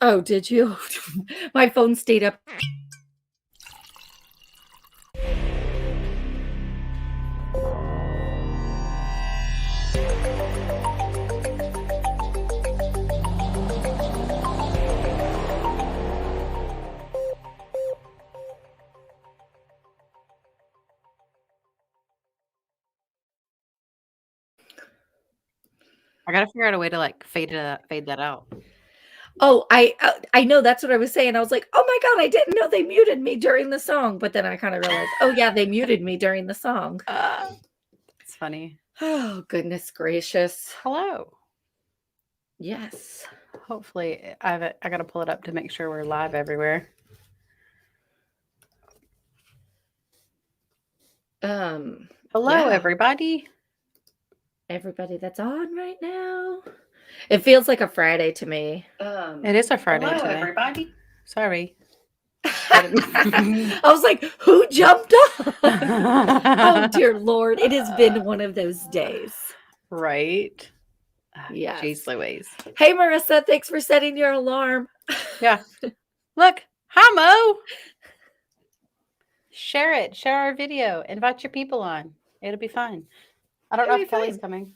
Oh, did you? My phone stayed up. I gotta figure out a way to like fade that out. Oh, I know, that's what I was saying. I was like, "Oh my god, I didn't know they muted me during the song," but then I kinda realized, "Oh, yeah, they muted me during the song." It's funny. Oh, goodness gracious. Hello. Yes. Hopefully, I gotta pull it up to make sure we're live everywhere. Hello, Yeah, everybody. everybody that's on right now. It feels like a Friday to me. It is a Friday Hello, today. everybody. Sorry. I didn't. I was like, "Who jumped on?" Oh, dear Lord, it has been one of those days. Right. Yes. Jeez Louise. Hey, Marissa, thanks for setting your alarm. Yeah. Look. Hi, Mo. Share it. Share our video. Invite your people on. It'll be fun. I don't know It'll if be Kelly's fun. coming.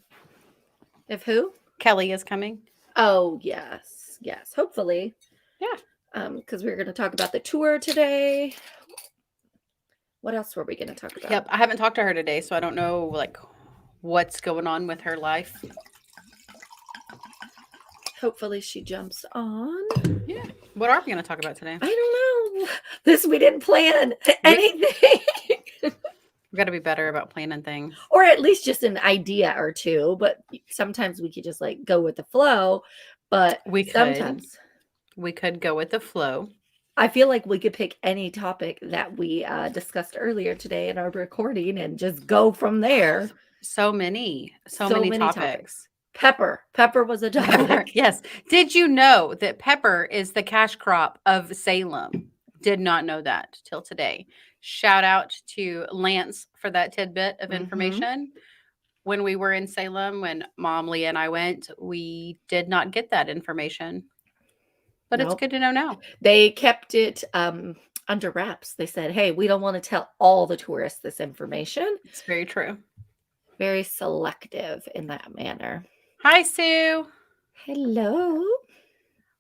If who? Kelly is coming. Oh, yes. Yes, hopefully. Yeah. Because we're going to talk about the tour today. What else were we going to talk about? Yep. I haven't talked to her today, so I don't know like what's going on with her life. Hopefully she jumps on. Yeah. What are we going to talk about today? I don't know. This we didn't plan anything. We got to be better about planning things. Or at least just an idea or two. But sometimes we could just like go with the flow. But sometimes we could go with the flow. I feel like we could pick any topic that we discussed earlier today in our recording and just go from there. So many topics. Pepper was a topic. Yes. Did you know that pepper is the cash crop of Salem? Did not know that till today. Shout out to Lance for that tidbit of information. When we were in Salem, when Mom, Leah, and I went, we did not get that information. But it's good to know now. They kept it under wraps. They said, "Hey, we don't want to tell all the tourists this information." It's very true. Very selective in that manner. Hi, Sue. Hello.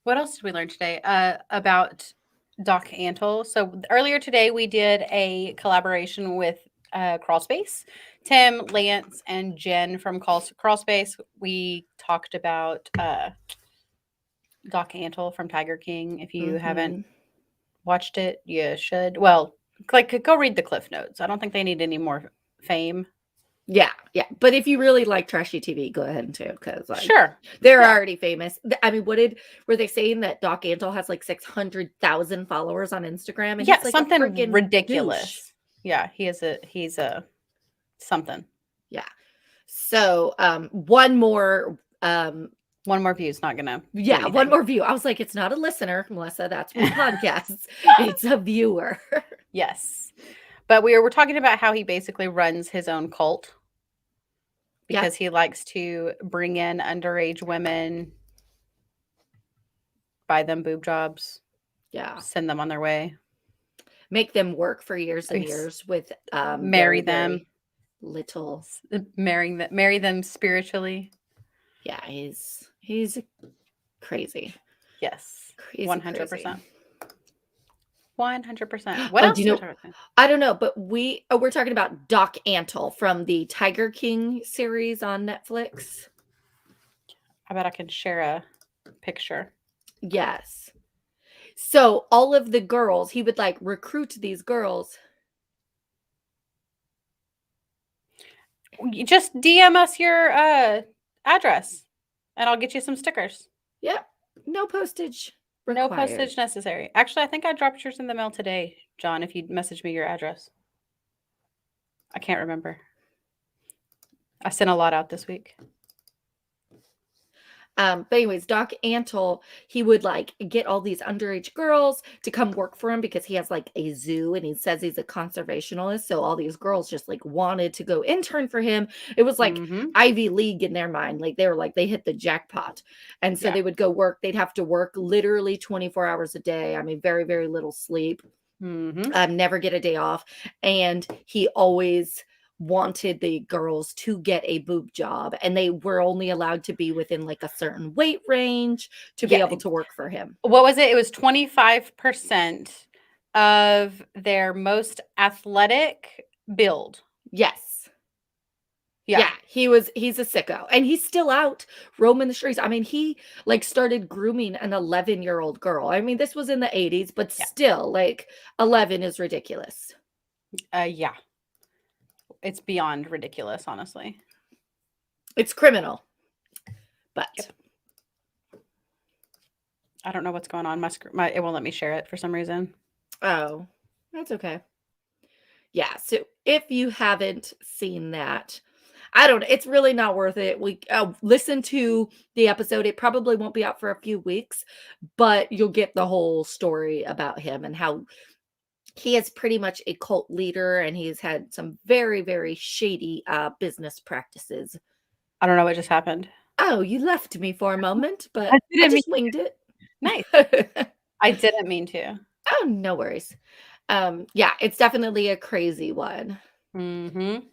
What else did we learn today about Doc Antle? So earlier today, we did a collaboration with Crawlspace. Tim, Lance, and Jen from Crawlspace. We talked about Doc Antle from Tiger King. If you haven't watched it, you should. Well, like go read the Cliff Notes. I don't think they need any more fame. Yeah. But if you really like trashy TV, go ahead and too, because sure, they're already famous. I mean, were they saying that Doc Antle has like 600,000 followers on Instagram? And yeah, he's like something ridiculous. Douche. Yeah, he's a something. Yeah. So one more view is not gonna. Yeah, one more view. I was like, it's not a listener, Melissa. That's what podcasts. It's a viewer. Yes. But we were talking about how he basically runs his own cult because he likes to bring in underage women, buy them boob jobs, send them on their way, make them work for years and years with marry them, little marry them spiritually. Yeah, he's crazy. Yes, crazy, 100%. 100%. What else? I don't know, but we're talking about Doc Antle from the Tiger King series on Netflix. I bet I can share a picture. Yes. So all of the girls, he would like recruit these girls. Just DM us your address and I'll get you some stickers. Yep. No postage required. No postage necessary. Actually, I think I dropped yours in the mail today, John, if you'd message me your address. I can't remember. I sent a lot out this week. But anyways, Doc Antle, he would like get all these underage girls to come work for him because he has like a zoo and he says he's a conservationalist. So all these girls just like wanted to go intern for him. It was like Mhm. Ivy League in their mind. Like they were like, they hit the jackpot. And so Yeah. they would go work. They'd have to work literally 24 hours a day. I mean, very, very little sleep, Mhm. never get a day off. And he always wanted the girls to get a boob job, and they were only allowed to be within like a certain weight range to be Yeah. able to work for him. What was it? It was 25% of their most athletic build. Yes. Yeah. Yeah, he's a sicko. And he's still out roaming the streets. I mean, he like started grooming an 11-year-old girl. I mean, this was in the 80s, but Yeah. still like 11 is ridiculous. Yeah. It's beyond ridiculous, honestly. It's criminal. But Yep. I don't know what's going on. My it won't let me share it for some reason. oh, that's okay. Yeah, so if you haven't seen that, I don't know, it's really not worth it. We listen to the episode. It probably won't be out for a few weeks, but you'll get the whole story about him and how he is pretty much a cult leader and he's had some very, very shady business practices. I don't know what just happened. Oh, you left me for a moment, I but I didn't mean just winged it. Nice. I didn't mean to. Oh, no worries. Yeah, it's definitely a crazy one. Mhm.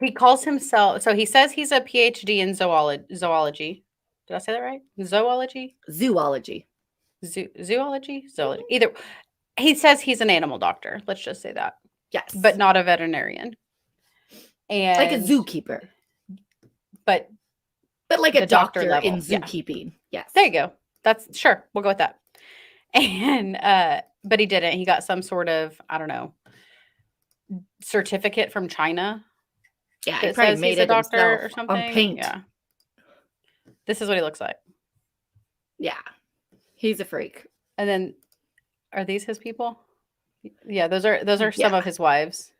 He calls himself so he says he's a PhD in zoology. Did I say that right? Zoology? Zoology. Zoology? Zoology. Mhm. Either he says he's an animal doctor. Let's just say that, but Yes. not a veterinarian. Like a And zookeeper. but But like a the doctor doctor in level. Yeah. zookeeping. Yes. There you go. That's sure. We'll go with that. And but he didn't. He got some sort of, I don't know, certificate from China Yeah, he that probably says made he's a it doctor himself or on something. paint. Yeah. This is what he looks like. Yeah. He's a freak. And then are these his people? Yeah, those are some Yeah. of his wives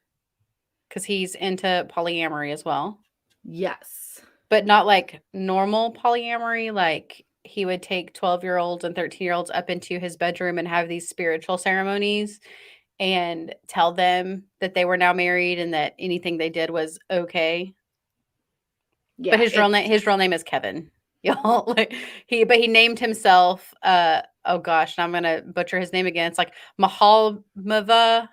cuz he's into polyamory as well. Yes. But not like normal polyamory, like he would take 12-year-olds and 13-year-olds up into his bedroom and have these spiritual ceremonies and tell them that they were now married and that anything they did was okay. But Yeah. his real name is Kevin. Y'all, like he named himself oh gosh, now I'm gonna butcher his name again. It's like Mahalmava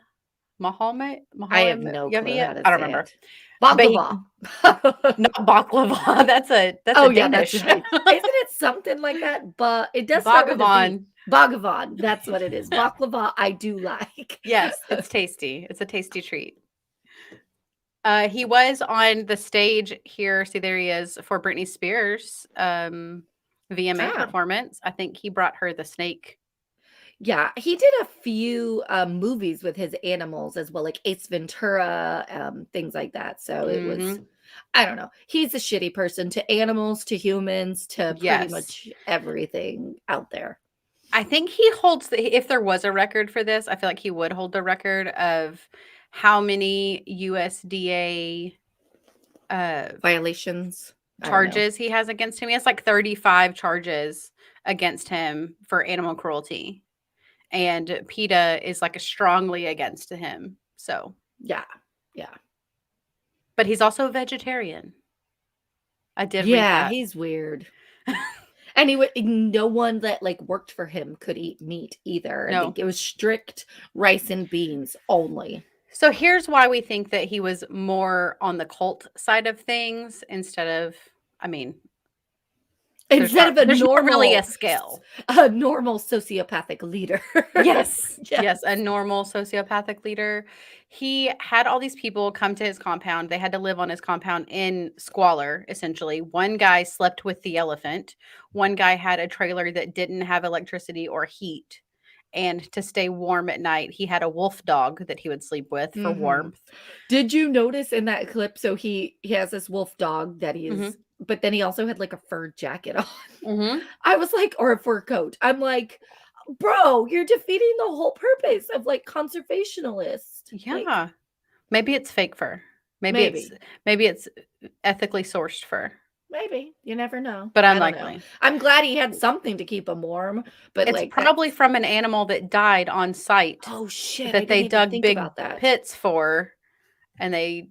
Mahomet I have no clue Yavia? how to I don't say remember. it. But he Baklava. not baklava. That's a Oh, yeah, that's Danish. right. Isn't it something like that? But it does start with a B. Bhagavan. Bhagavan. That's what it is. Baklava, I do like. Yes, it's tasty. It's a tasty treat. He was on the stage here. See, there he is for Britney Spears VMA Ah. performance. I think he brought her the snake. Yeah, he did a few movies with his animals as well, like Ace Ventura, things like that. So it was, Mhm. I don't know. He's a shitty person to animals, to humans, to pretty Yes. much everything out there. I think he holds if there was a record for this, I feel like he would hold the record of how many USDA Violations. I don't know. charges he has against him. He has like 35 charges against him for animal cruelty. And PETA is like strongly against him. So, Yeah. Yeah. but he's also a vegetarian. I did read Yeah, that. he's weird. And no one that like worked for him could eat meat either. I No. think it was strict rice and beans only. So here's why we think that he was more on the cult side of things instead of, I mean, Instead of there's not really a scale. a normal sociopathic leader. Yes. Yes, a normal sociopathic leader. He had all these people come to his compound. They had to live on his compound in squalor, essentially. One guy slept with the elephant. One guy had a trailer that didn't have electricity or heat. And to stay warm at night, he had a wolf dog that he would sleep with for warmth. Did you notice in that clip? So he has this wolf dog that Mhm. but then he also had like a fur jacket on. Mhm. I was like, or a fur coat. I'm like, bro, you're defeating the whole purpose of like conservationalist. Like, Yeah. Maybe it's fake fur. Maybe maybe. it's ethically sourced fur. Maybe. You never know. but I don't know. unlikely. I'm glad he had something to keep him warm, but, It's like, probably that's from an animal that died on site oh, shit, I that they didn't even dug think big about that. pits for, and I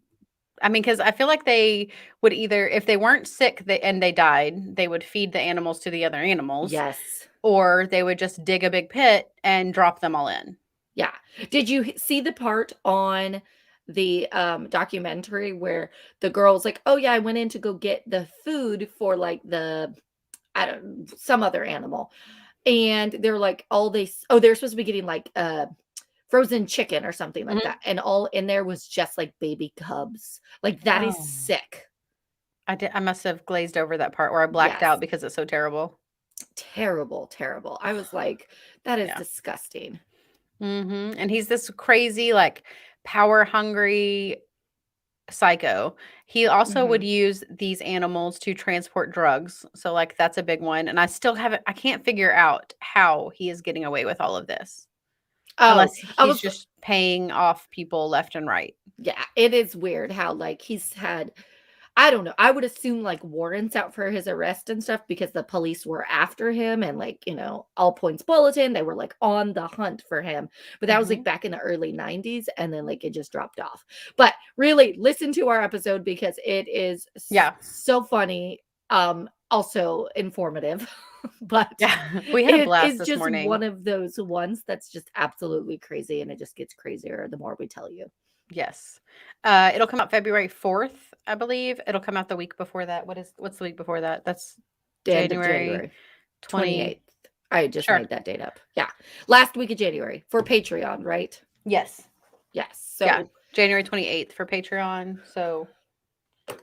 mean, because I feel like they would either, if they weren't sick and they died, they would feed the animals to the other animals, Yes. or they would just dig a big pit and drop them all in. Yeah. Did you see the part on the, documentary where the girl's like, "Oh, yeah, I went in to go get the food for, like, the" I don't some other animal, and they're like, all they s oh, they're supposed to be getting, like, frozen chicken or something like Mhm. that, and all in there was just, like, baby cubs. Like, that is Oh, sick. I must have glazed over that part where I blacked Yes. out because it's so terrible. Terrible, terrible. I was like, "That is Yeah. disgusting." And he's this crazy, like, power hungry psycho. He also would Mhm. use these animals to transport drugs. So, like, that's a big one. And I can't figure out how he is getting away with all of this unless Oh, I he's was just paying off people left and right. yeah, it is weird how, like, he's had I don't know, I would assume, like, warrants out for his arrest and stuff because the police were after him and, like, all points bulletin, they were, like, on the hunt for him, but that was, like, Mhm. back in the early '90s, and then, like, it just dropped off. But really, listen to our episode because it is Yeah. so funny, also informative, but Yeah. We had a it blast is this just morning. one of those ones that's just absolutely crazy, and it just gets crazier the more we tell you. Yes. It'll come out February 4th, I believe. It'll come out the week before that. What's the week before that? That's The end of January January. 20. 28th. I just Sure. made that date up. Yeah. Last week of January for Patreon, right? Yes. Yes. Yeah. So January 28th for Patreon. So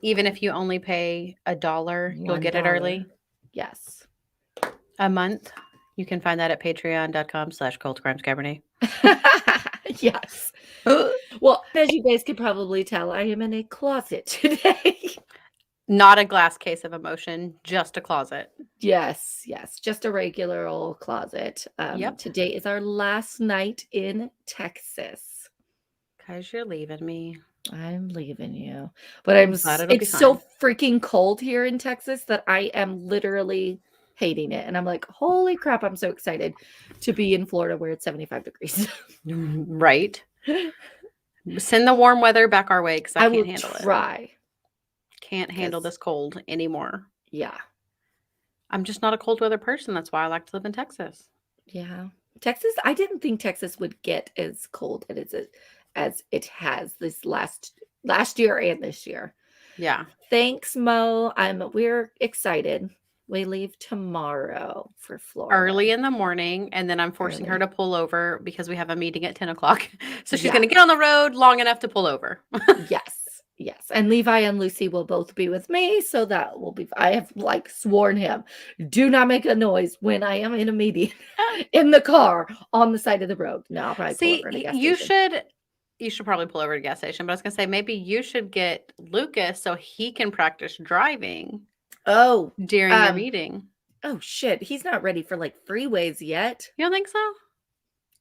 even if you only pay $1, you'll get it $1. early. Yes. A month. You can find that at patreon.com/cultcrimescabernet. Yes. Well, as you guys could probably tell, I am in a closet today. Not a glass case of emotion, just a closet. Yes, yes, just a regular old closet. Yep. Today is our last night in Texas. Because you're leaving me. I'm leaving you. But I'm But s it'll be it's so fine. freaking cold here in Texas that I am literally hating it, and I'm like, "Holy crap, I'm so excited to be in Florida where it's 75 degrees." Right. Send the warm weather back our way because I I can't will handle it. try Can't handle because this cold anymore. yeah, I'm just not a cold weather person. That's why I like to live in Texas. yeah. Texas I didn't think Texas would get as cold as it has this last year and this year. Yeah. Thanks, Mo. We're excited. We leave tomorrow for Florida Early in the morning, and then I'm forcing her early. to pull over because we have a meeting at 10 o'clock. So she's Yeah. going to get on the road long enough to pull over. Yes, yes, and Levi and Lucy will both be with me, so that will be I have, like, sworn him, "Do not make a noise when I am in a meeting in the car on the side of the road." No, I'll probably pull See, over at a gas you station. should probably pull over to a gas station, but I was going to say maybe you should get Lucas so he can practice driving Oh, during your um, meeting. oh, shit, he's not ready for, like, freeways yet. You don't think so?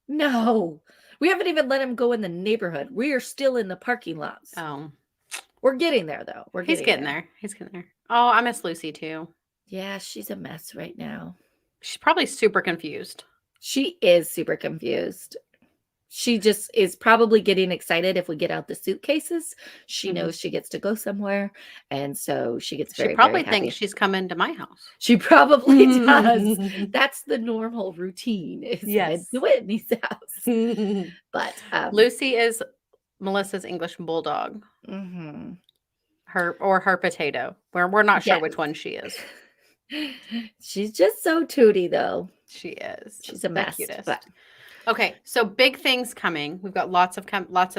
No. We haven't even let him go in the neighborhood. We are still in the parking lots. Oh, We're getting there, though. We're he's getting getting there. there. He's getting there. Oh, I miss Lucy too. Yeah, she's a mess right now. She's probably super confused. She is super confused. She just is probably getting excited if we get out the suitcases. She Mhm. knows she gets to go somewhere, and so she gets She very, very probably thinks happy. she's coming to my house. She probably does. That's the normal routine is head to Yes. Whitney's house. But, Lucy is Melissa's English bulldog, mhm. her potato. We're not sure Yes. which one she is. She's just so tooty, though. She is She's a the mess, but cutest. Okay, so big things coming. We've got lots of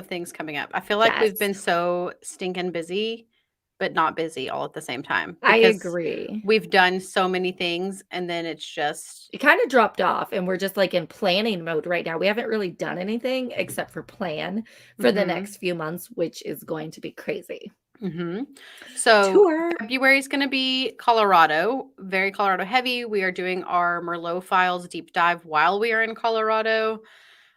things coming up. I feel like we've yes, been so stinking busy, but not busy all at the same time I because agree. we've done so many things and then it's just It kinda dropped off, and we're just, like, in planning mode right now. We haven't really done anything except for plan for the mhm. next few months, which is going to be crazy. Mhm. So Tour. February is going to be Colorado, very Colorado heavy. We are doing our Merlot files deep dive while we are in Colorado.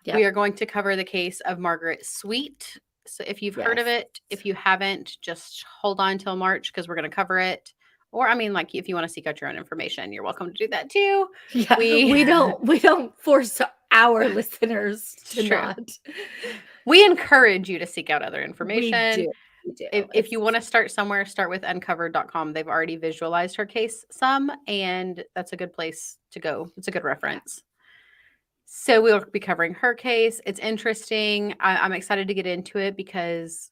We Yep. are going to cover the case of Margaret Sweet. So if you've heard of Yes. it, if you haven't, just hold on till March because we're going to cover it. Or, I mean, like, if you want to seek out your own information, you're welcome to do that too. Yeah, We, we don't force our listeners it's to true. not. We encourage you to seek out other We information. do. We do. If you want to start somewhere, start with uncovered.com. They've already visualized her case some, and that's a good place to go. It's a good reference. So we'll be covering her case. It's interesting. I'm excited to get into it because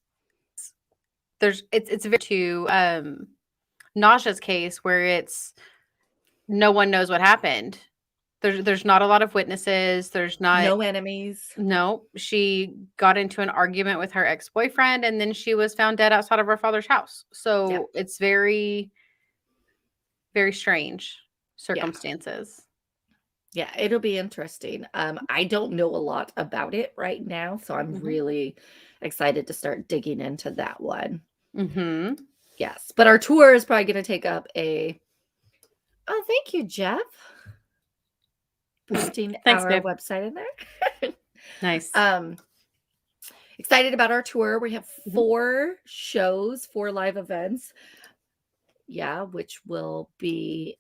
it's very to Naja's case where it's no one knows what happened. There's not a lot of witnesses. There's not no enemies. No, she got into an argument with her ex-boyfriend and then she was found dead outside of her father's house. So Yeah. it's very, very strange Yeah. circumstances. Yeah, it'll be interesting. I don't know a lot about it right now, so I'm really excited to start digging into that one. Mm-hmm. Yes, but our tour is probably going to take up a. Oh, thank you, Jeff. Posting Thanks, our babe. website in there. Nice. Excited about our tour. We have 4 shows, 4 live events. Yeah, which will be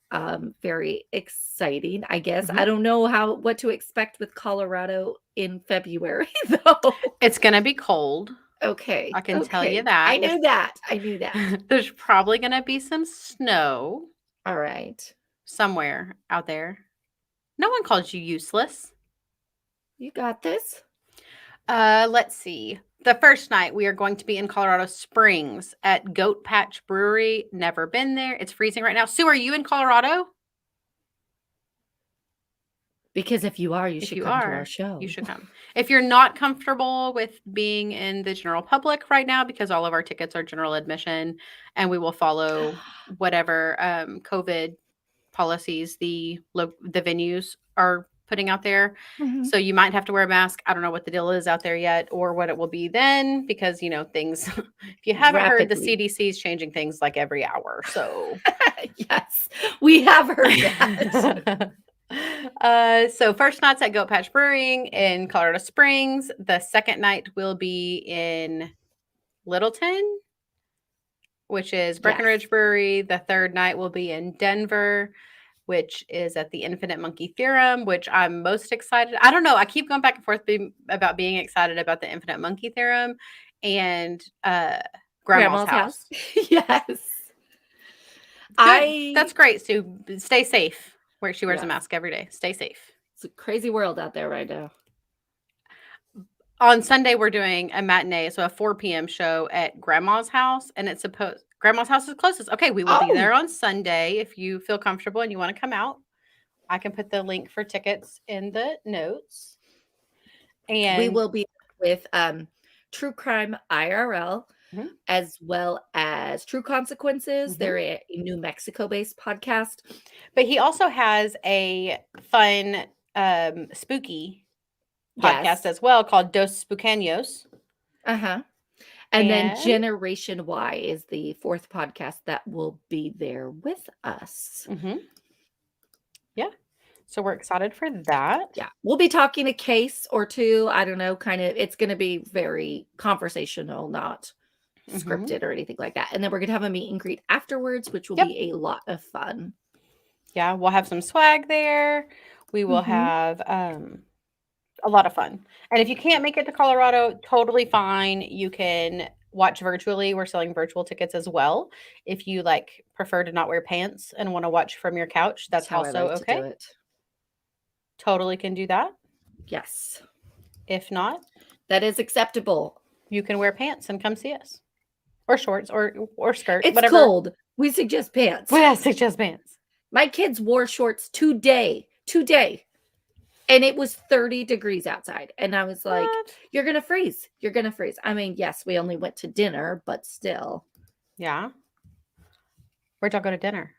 very exciting, I guess. I don't know what to expect with Colorado in February, though. It's going to be cold. Okay. I can tell you that. I knew that. I knew that. There's probably going to be some snow. All right. Somewhere out there. No one called you useless. You got this. Let's see. The first night we are going to be in Colorado Springs at Goat Patch Brewery. Never been there. It's freezing right now. Sue, are you in Colorado? Because if you are, you should come to our show. You should come. If you're not comfortable with being in the general public right now, because all of our tickets are general admission, and we will follow whatever COVID policies the venues are putting out there. So you might have to wear a mask. I don't know what the deal is out there yet or what it will be then because, things, if you haven't heard, the CDC is changing things like every hour. So yes, we have heard that. So first night's at Goat Patch Brewing in Colorado Springs. The second night will be in Littleton, which is Breckenridge Brewery. The third night will be in Denver, which is at the Infinite Monkey Theorem, which I'm most excited. I don't know. I keep going back and forth about being excited about the Infinite Monkey Theorem and Grandma's house. Yes. That's great, Sue. Stay safe. Where she wears a mask every day. Stay safe. It's a crazy world out there right now. On Sunday, we're doing a matinee, so a 4 p.m. show at Grandma's house, and it's Grandma's house is closest. Okay, we will be there on Sunday. If you feel comfortable and you want to come out, I can put the link for tickets in the notes. And we will be with True Crime IRL, as well as True Consequences. They're a New Mexico-based podcast. But he also has a fun spooky podcast as well called Dos Spookanos. And then Generation Y is the 4th podcast that will be there with us. Yeah. So we're excited for that. Yeah. We'll be talking a case or two. I don't know, it's going to be very conversational, not scripted or anything like that. And then we're going to have a meet and greet afterwards, which will be a lot of fun. Yeah. We'll have some swag there. We will have a lot of fun. And if you can't make it to Colorado, totally fine. You can watch virtually. We're selling virtual tickets as well. If you prefer to not wear pants and want to watch from your couch, that's also okay. Totally can do that. Yes. If not, that is acceptable. You can wear pants and come see us. Or shorts or skirt. It's whatever. Cold. We suggest pants. I suggest pants. My kids wore shorts today. And it was 30 degrees outside. And I was like, you're going to freeze. You're going to freeze. I mean, yes, we only went to dinner, but still. Yeah. Where'd y'all go to dinner?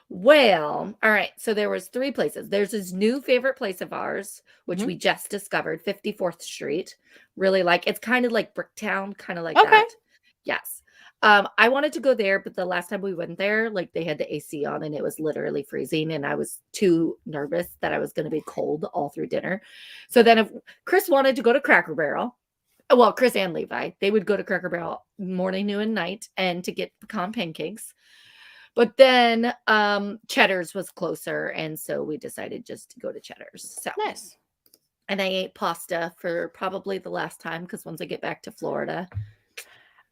Well, all right. So there was 3 places. There's this new favorite place of ours, which we just discovered, 54th Street. Really it's kind of like Bricktown, kind of like that. Yes. I wanted to go there, but the last time we went there, they had the AC on and it was literally freezing. And I was too nervous that I was going to be cold all through dinner. So then if Chris wanted to go to Cracker Barrel, well, Chris and Levi, they would go to Cracker Barrel morning, noon, and night and to get pecan pancakes. But then Cheddar's was closer, and so we decided just to go to Cheddar's. So, Nice. and I ate pasta for probably the last time because once I get back to Florida.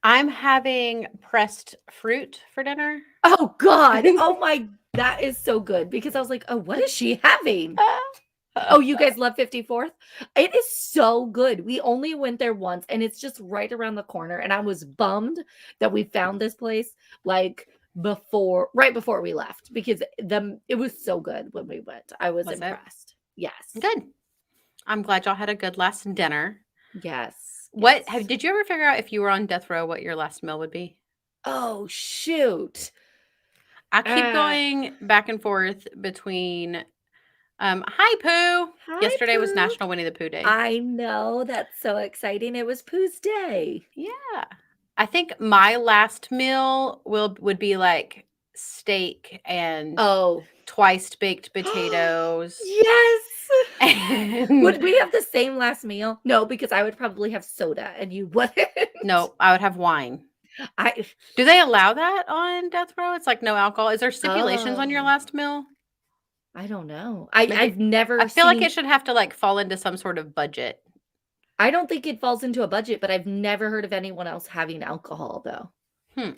I'm having pressed fruit for dinner. Oh God. Oh my, that is so good because I was like, oh, what is she having? Oh, you guys love 54th? It is so good. We only went there once and it's just right around the corner. And I was bummed that we found this place like right before we left because it was so good when we went. I was Was it? impressed. Yes. Good. I'm glad y'all had a good last dinner. Yes. What Yes. did you ever figure out if you were on death row what your last meal would be? Oh, shoot. I keep Uh, going back and forth between hi Pooh. Hi, Yesterday was Pooh. National Winnie the Pooh Day. I know. That's so exciting. It was Pooh's day. Yeah. I think my last meal would be like steak and Oh. twice baked potatoes. Yes. Would And we have the same last meal? No, because I would probably have soda and you wouldn't. no, I would have wine. I Do they allow that on death row? It's like no alcohol. Is there stipulations on your Oh, last meal? I don't know. Maybe I've never I feel like seen it should have to like fall into some sort of budget. I don't think it falls into a budget, but I've never heard of anyone else having alcohol though. Hmm.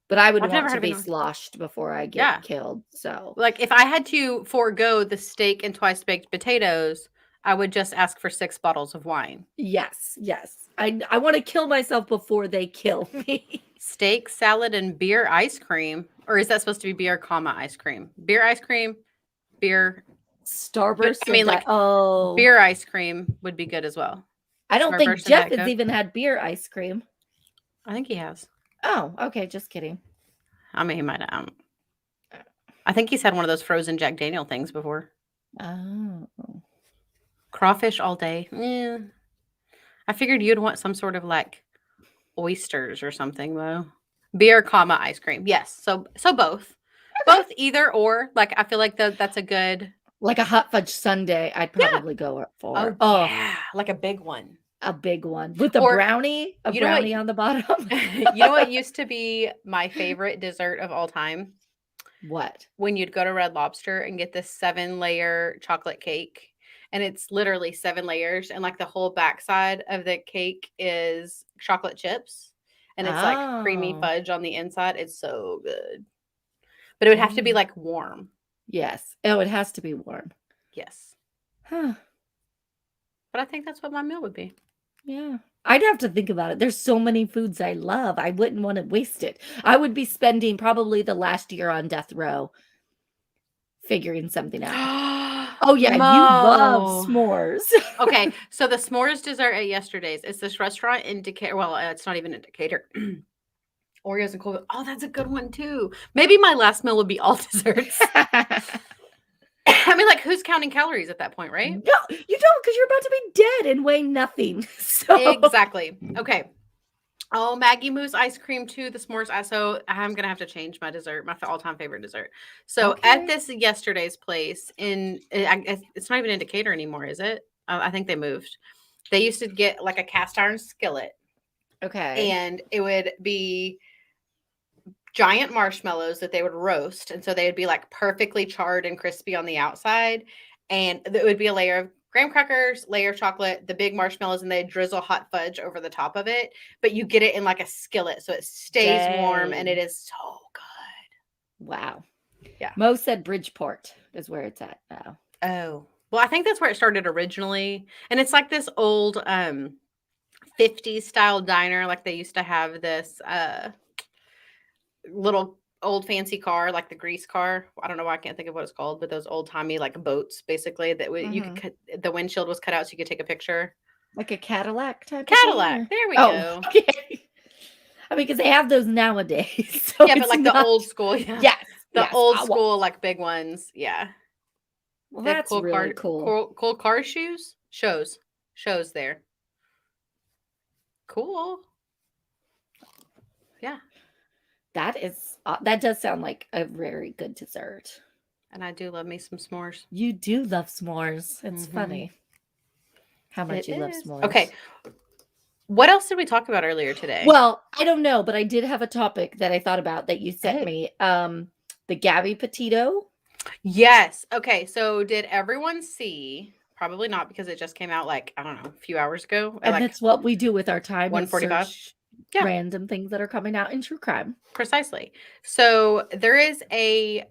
But I would I've never want to heard of be anyone. sloshed before I Yeah. get killed. So, Like if I had to forego the steak and twice baked potatoes, I would just ask for 6 bottles of wine. yes, yes. I want to kill myself before they kill me. Steak, salad, and beer ice cream. Or is that supposed to be beer, comma, ice cream? Beer ice cream, beer. Starburst I or mean, like oh, beer ice cream would be good as well. I don't think Starburst and Jeff Diet has Coke. even had beer ice cream. I think he has. Oh, okay, just kidding. I mean, he might have. I think he's had one of those frozen Jack Daniel things before. Oh. Crawfish all day. Yeah. I figured you'd want some sort of like oysters or something though. Beer, comma, ice cream. Yes. So both. Okay. Both either or. Like I feel like that's a good Like a hot fudge sundae, I'd yeah. probably go up Oh for. Oh, yeah. Like a big one. a big one with a Or brownie you know what on the bottom. you know what used to be my favorite dessert of all time? What? When you'd go to Red Lobster and get this 7-layer chocolate cake. And it's literally 7 layers. And like the whole backside of the cake is chocolate chips. And it's like creamy Oh. fudge on the inside. It's so good. But it would have to be Mm. like warm. Yes. Oh, it has to be warm. Yes. Huh. But I think that's what my meal would be. Yeah. I'd have to think about it. There's so many foods I love. I wouldn't want to waste it. I would be spending probably the last year on death row figuring something out. Oh yeah, you love Mo. s'mores. Okay, so the s'mores dessert at yesterday's. It's this restaurant in Decatur. Well, it's not even in Decatur. Oreos and cold. Oh, that's a good one too. Maybe my last meal would be all desserts. I mean, like, who's counting calories at that point, right? No, you don't, because you're about to be dead and weigh nothing. So Exactly. Okay. Oh, Maggie Moose ice cream too. The s'mores. So I'm gonna have to change my dessert, my all-time favorite dessert. So at Okay. this yesterday's place it's not even in Decatur anymore, is it? I think they moved. They used to get like a cast iron skillet, Okay. and it would be giant marshmallows that they would roast, and so they would be like perfectly charred and crispy on the outside, and it would be a layer of graham crackers, layer of chocolate, the big marshmallows, and they drizzle hot fudge over the top of it. But you get it in like a skillet, so it stays warm, and it Dang. is so good. Wow. Yeah. Mo said Bridgeport is where it's at now. Oh, well, I think that's where it started originally, and it's like this old 50s style diner. Like they used to have this little old fancy car, like the grease car. I don't know why I can't think of what it's called, but those old timey like boats, basically that you could cut, the windshield was cut out so you could take a picture. Like a Cadillac type of thing, Cadillac. or? There we Oh, go. okay. I mean, because they have those nowadays. So Yeah, but it's like the not. old school. Yeah. Yes. The Yes. old Well, school, like big ones. Yeah. well, They have that's really cool. cool car shows there. Cool. Yeah. That is that does sound like a very good dessert. And I do love me some s'mores. You do love s'mores. It's Mhm. funny how much It you love is. s'mores. Okay. What else did we talk about earlier today? Well, I don't know, but I did have a topic that I thought about that you sent Oh. me. The Gabby Petito. Yes. Okay. So did everyone see? Probably not because it just came out like, I don't know, a few hours ago at And like that's what we do with our time is 1:45. search Yeah, random things that are coming out in true crime. precisely. So there is a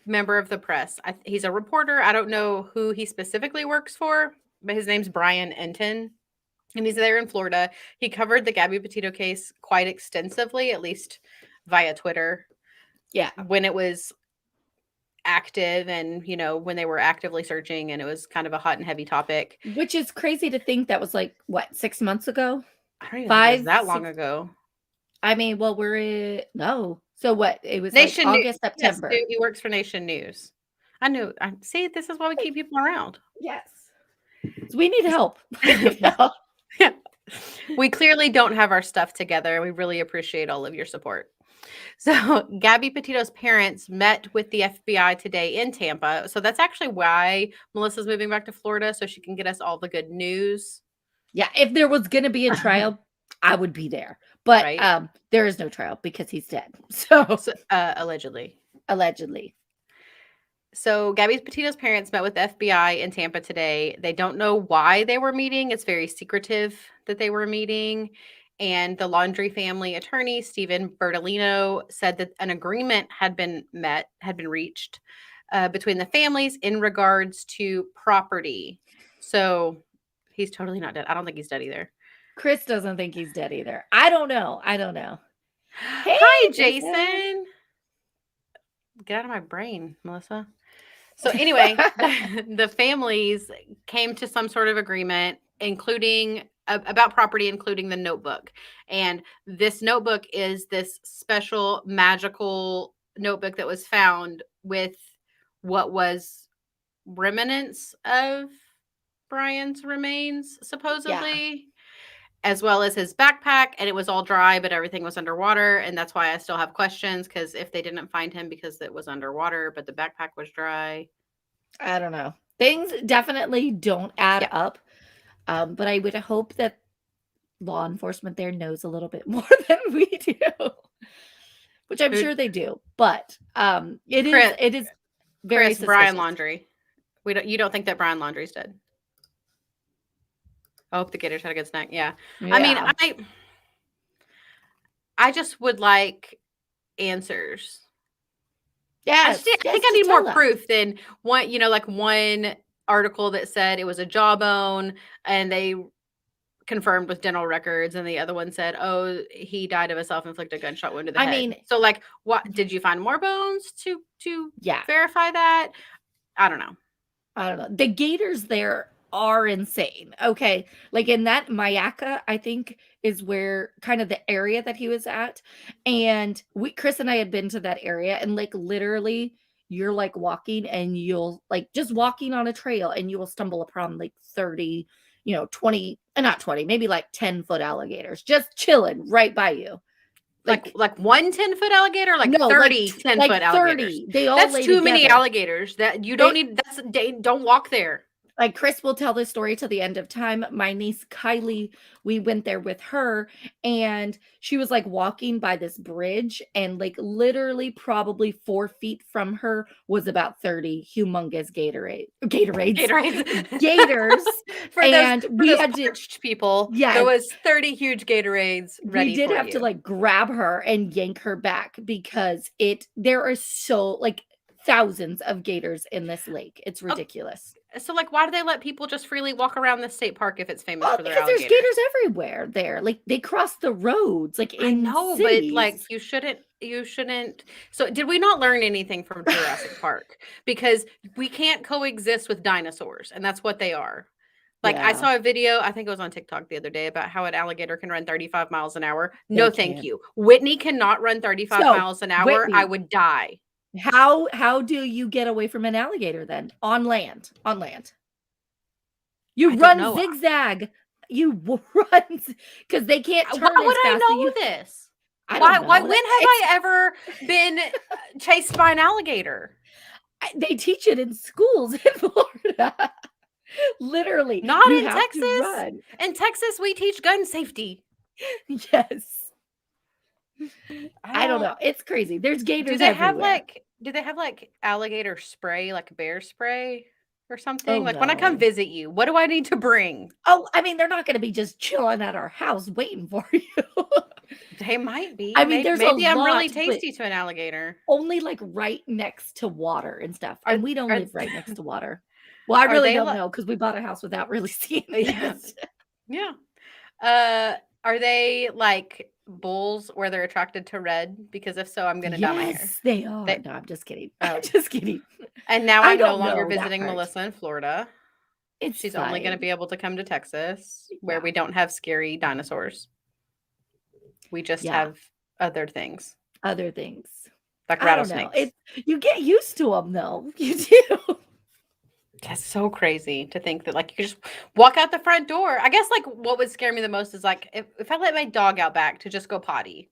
member of the press. He's a reporter. I don't know who he specifically works for, but his name's Brian Enton. And he's there in Florida. He covered the Gabby Petito case quite extensively, at least via Twitter, Yeah. when it was active and, when they were actively searching and it was kind of a hot and heavy topic. Which is crazy to think that was like, what, 6 months ago? I don't even think it was 5, that long 6 ago. I mean, well, no. So what? It was like Nation News. August, Yes, September. he works for Nation News. I knew. I see. This is why we keep people around. Yes. So we need help. No. Yeah. We clearly don't have our stuff together. We really appreciate all of your support. So, Gabby Petito's parents met with the FBI today in Tampa. So, that's actually why Melissa's moving back to Florida so she can get us all the good news. Yeah, if there was gonna be a trial, I would be there. But Right? there is no trial because he's dead. So So, allegedly. allegedly. So, Gabby Petito's parents met with the FBI in Tampa today. They don't know why they were meeting. It's very secretive that they were meeting. And the Laundry family attorney, Stephen Bertolino, said that an agreement had been reached between the families in regards to property. So, he's totally not dead. I don't think he's dead either. Chris doesn't think he's dead either. I don't know. Hey, Hi, Jason. Jason. Get out of my brain, Melissa. So anyway, the families came to some sort of agreement, including about property, including the notebook. And this notebook is this special magical notebook that was found with what was remnants of Brian's remains, supposedly, as well as his backpack. And it was all dry, but everything was underwater. And that's why I still have questions, because if they didn't find him because it was underwater, but the backpack was dry. I don't know. Things definitely don't add up. But I would hope that law enforcement there knows a little bit more than we do. Which I'm sure they do. But it is very Chris, suspicious. Brian Laundrie. You don't think that Brian Laundrie's dead? I hope the Gators had a good snack. Yeah. I mean, I just would like answers. I think I need more proof than one, like one article that said it was a jawbone and they confirmed with dental records, and the other one said, oh, he died of a self-inflicted gunshot wound to the head. Mean, so like, what did you find more bones to verify that? I don't know. The Gators there are insane. Okay. Like in that Mayaca, I think is where kind of the area that he was at. And Chris and I had been to that area, and like literally you're like walking and you'll like just walking on a trail and you will stumble upon like 30, 20, not 20, maybe like 10-foot alligators just chilling right by you. Like one 10-foot alligator, like no, 30 like 10-foot like alligators. 30. They all that's too together. Many alligators. That you don't need. Don't walk there. Like Chris will tell this story to the end of time. My niece Kylie, we went there with her, and she was like walking by this bridge, and like literally probably 4 feet from her was about 30 humongous Gators. for and those, we had to people. Yeah, there was 30 huge Gatorades ready. We did have to like grab her and yank her back because there are so like thousands of gators in this lake. It's ridiculous. So, like, why do they let people just freely walk around the state park if it's famous for their alligators? Because there's gators everywhere there. Like, they cross the roads, like, in cities. But, like, you shouldn't. So, did we not learn anything from Jurassic Park? Because we can't coexist with dinosaurs, and that's what they are. Like, I saw a video, I think it was on TikTok the other day, about how an alligator can run 35 miles an hour. No, thank you. Whitney cannot run 35 miles an hour. Whitney, I would die. How do you get away from an alligator then? On land. You run zigzag. You run because they can't turn. Why would I know this? Why? When have I ever been chased by an alligator? They teach it in schools in Florida. Literally, Not you in have to Texas. run. In Texas, we teach gun safety. Yes. I I don't don't. know. It's crazy. There's Do gators they have everywhere. like? Do they have like alligator spray, like bear spray, or something? Oh, Like when I come no. visit you, what do I need to bring? Oh, I mean, they're not gonna be just chilling at our house waiting for you. They might be. I mean, Maybe, there's a maybe I'm really lot, but tasty to an alligator. only, like, right next to water and stuff, Are and we don't are live right next to water. Well, I are really they don't like? know because we bought a house without really seeing Yeah, this. yeah. Uh, are they like bulls where they're attracted to red? Because if so, I'm gonna dye my hair. Yes, they are. They No, I'm just kidding. I'm oh, just kidding. and now I I'm no don't longer know that visiting part. Melissa in Florida. It's She's only gonna fine. be able to come to Texas, where Yeah, we don't have scary dinosaurs. We just yeah, have other things other things. like I don't know. rattlesnakes. It's you get used to them though. You do. That's so crazy to think that like you could just walk out the front door. I guess like what would scare me the most is like if I let my dog out back to just go potty.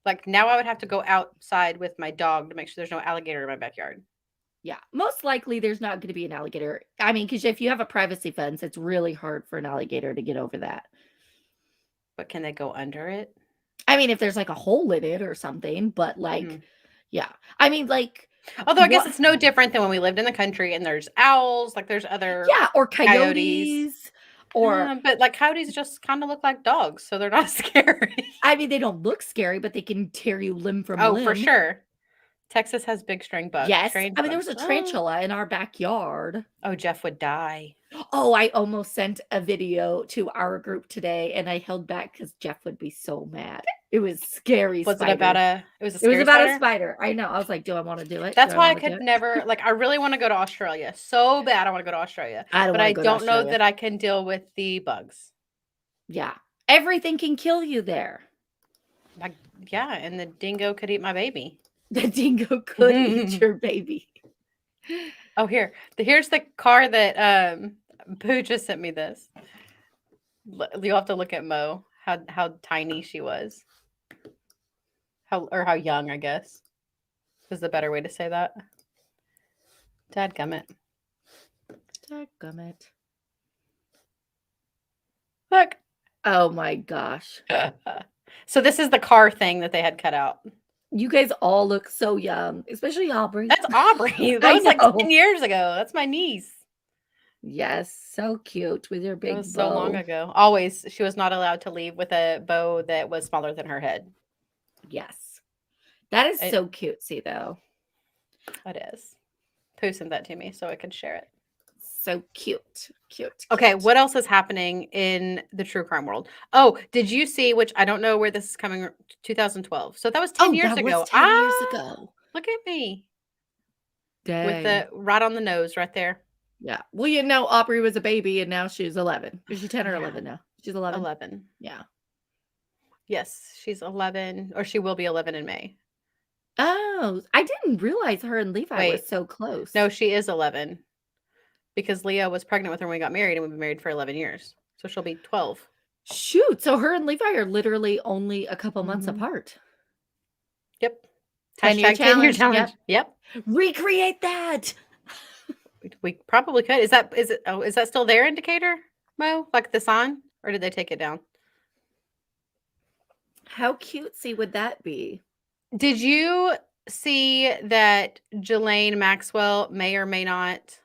Like now I would have to go outside with my dog to make sure there's no alligator in my backyard. Yeah, most likely there's not gonna be an alligator. I mean, because if you have a privacy fence, it's really hard for an alligator to get over that. But can they go under it? I mean, if there's, like, a hole in it or something, but, Mhm. like, yeah. I mean, like, Although I guess what it's no different than when we lived in the country and there's owls, like there's other yeah, or coyotes. coyotes, or But like coyotes just kind of look like dogs, so they're not scary. I mean, they don't look scary, but they can tear you limb from Oh, for limb. sure. Texas has big Yes. strange I mean, there was bugs. a tarantula in our backyard. Oh, Jeff would die. Oh, I almost sent a video to our group today, and I held back because Jeff would be so mad. It was scary Was it about spider. a it was a It was scary about a spider? spider. I know. I was like, "Do I wanna do it? Do That's I why I wanna do could it?" never like I really want to go to Australia. So bad I want to go to Australia. I don't But wanna I go to don't know Australia. that I can deal with the bugs. Yeah. Everything can kill you there. Like yeah, and the dingo could eat my baby. The dingo could eat your baby. Oh, here's the car that Pooh just sent me this. You'll have to look at Mo, how tiny she was. How young, I guess, is the better way to say that. Dadgummit. Dadgummit. Look. Oh my gosh. So this is the car thing that they had cut out. You guys all look so young, especially Aubrey. That's Aubrey. That I was like know. 10 years ago. That's my niece. Yes, so cute with your That big was so long bow. ago. Always, she was not allowed to leave with a bow that was smaller than her head. Yes. That is It, so cutesy though. it is. Pooh sent that to me so I could share it. So cute. Cute. Okay, cute. what else is happening in the true crime world? Oh, did you see, which I don't know where this is coming, 2012. So that was 10 Oh, years that ago. was 10 years ago. Look at me with Dang. the right on the nose right there. Yeah. Well, you know, Aubrey was a baby and now she's 11. Is she 10 or Yeah. 11 now? She's 11. 11. Yeah. Yes, she's 11, or she will be 11 in May. Oh, I didn't realize her and Levi were Wait, so close. no, she is 11 because Leah was pregnant with her when we got married and we've been married for 11 years. So she'll be 12. Shoot. So her and Levi are literally only a couple months Mhm. apart. Yep. 10-year Hashtag 10-year challenge. challenge. Yep. Recreate that. We probably could. Is that still their indicator, Mo? Like the sign? Or did they take it down? How cutesy would that be? Did you see that Jelaine Maxwell may or may not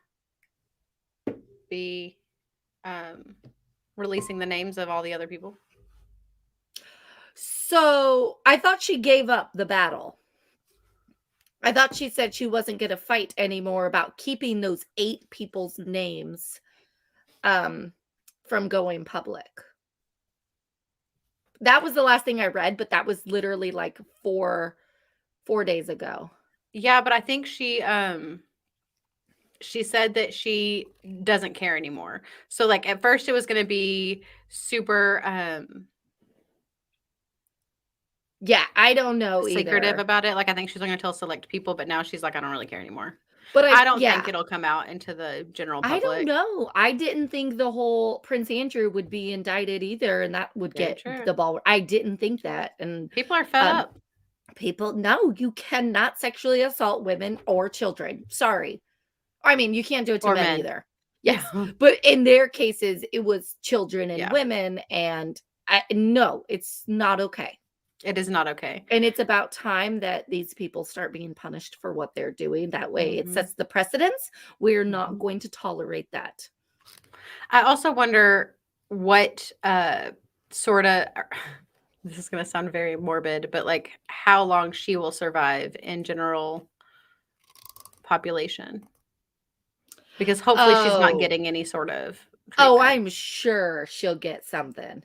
be releasing the names of all the other people? So I thought she gave up the battle. I thought she said she wasn't going to fight anymore about keeping those 8 people's names from going public. That was the last thing I read, but that was literally like 4 days ago. Yeah, but I think she said that she doesn't care anymore. So like at first it was going to be super Yeah, I don't know secretive either. about it. Like I think she's only going to tell select people, but now she's like I don't really care anymore. But I don't yeah, think it'll come out into the general I don't public. know. I didn't think the whole Prince Andrew would be indicted either, and that would Very get true. the ball. I didn't think that. And People are fed up. people, no, you cannot sexually assault women or children. Sorry. I mean, you can't do it to Or men men. either. Yes, Yeah. but in their cases, it was children and Yeah. women, and no, it's not okay. It is not okay. And it's about time that these people start being punished for what they're doing. That way, it Mhm. sets the precedence. We're not Mhm. going to tolerate that. I also wonder what sort of this is going to sound very morbid, but like how long she will survive in general population because hopefully she's not Oh. getting any sort of Oh, treatment. I'm sure she'll get something.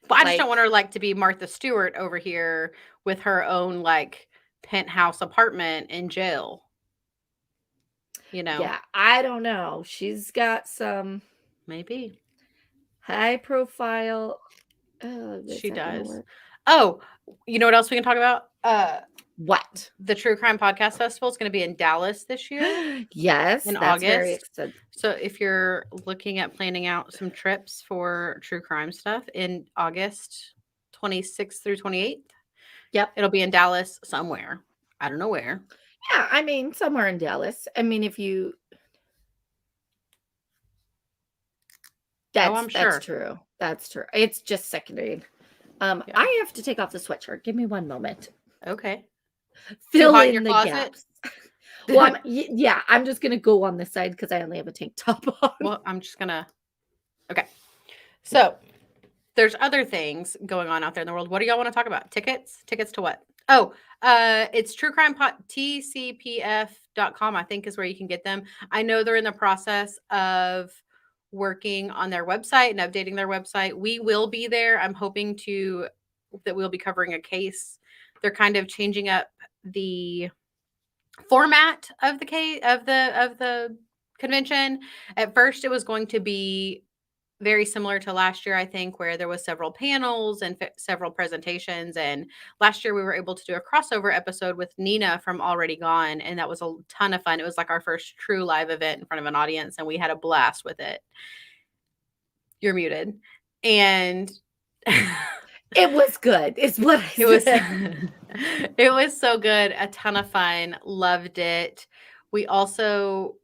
But I just don't Like, want her like to be Martha Stewart over here with her own like penthouse apartment in jail, you know. yeah, I don't know. She's got some Maybe high profile. Oh, is she that gonna does. work? Oh, you know what else we can talk about? What? The True Crime Podcast Festival is going to be in Dallas this year Yes, in that's very August. exciting. So if you're looking at planning out some trips for true crime stuff in August 26th through 28th, Yep. it'll be in Dallas somewhere. I don't know where. Yeah, I mean, somewhere in Dallas. I mean, if you Oh, I'm that's sure. true. That's true. It's just secondary. Yeah. I have to take off the sweatshirt. Give me one moment. Okay. Too Fill hot in your in the closet? gaps. Well, yeah, I'm just gonna go on this side because I only have a tank top on. Well, I'm just going to. Okay. So there's other things going on out there in the world. What do y'all want to talk about? Tickets? Tickets to what? Oh, it's tcpf.com, I think is where you can get them. I know they're in the process of working on their website and updating their website. We will be there. I'm hoping that we'll be covering a case. They're kind of changing up the format of the case of the convention. At first it was going to be very similar to last year, I think, where there was several panels and several presentations. And last year we were able to do a crossover episode with Nina from Already Gone, and that was a ton of fun. It was like our first true live event in front of an audience, and we had a blast with it. You're muted. And It was good. Is what I it was said. it was so good, a ton of fun, loved it. We also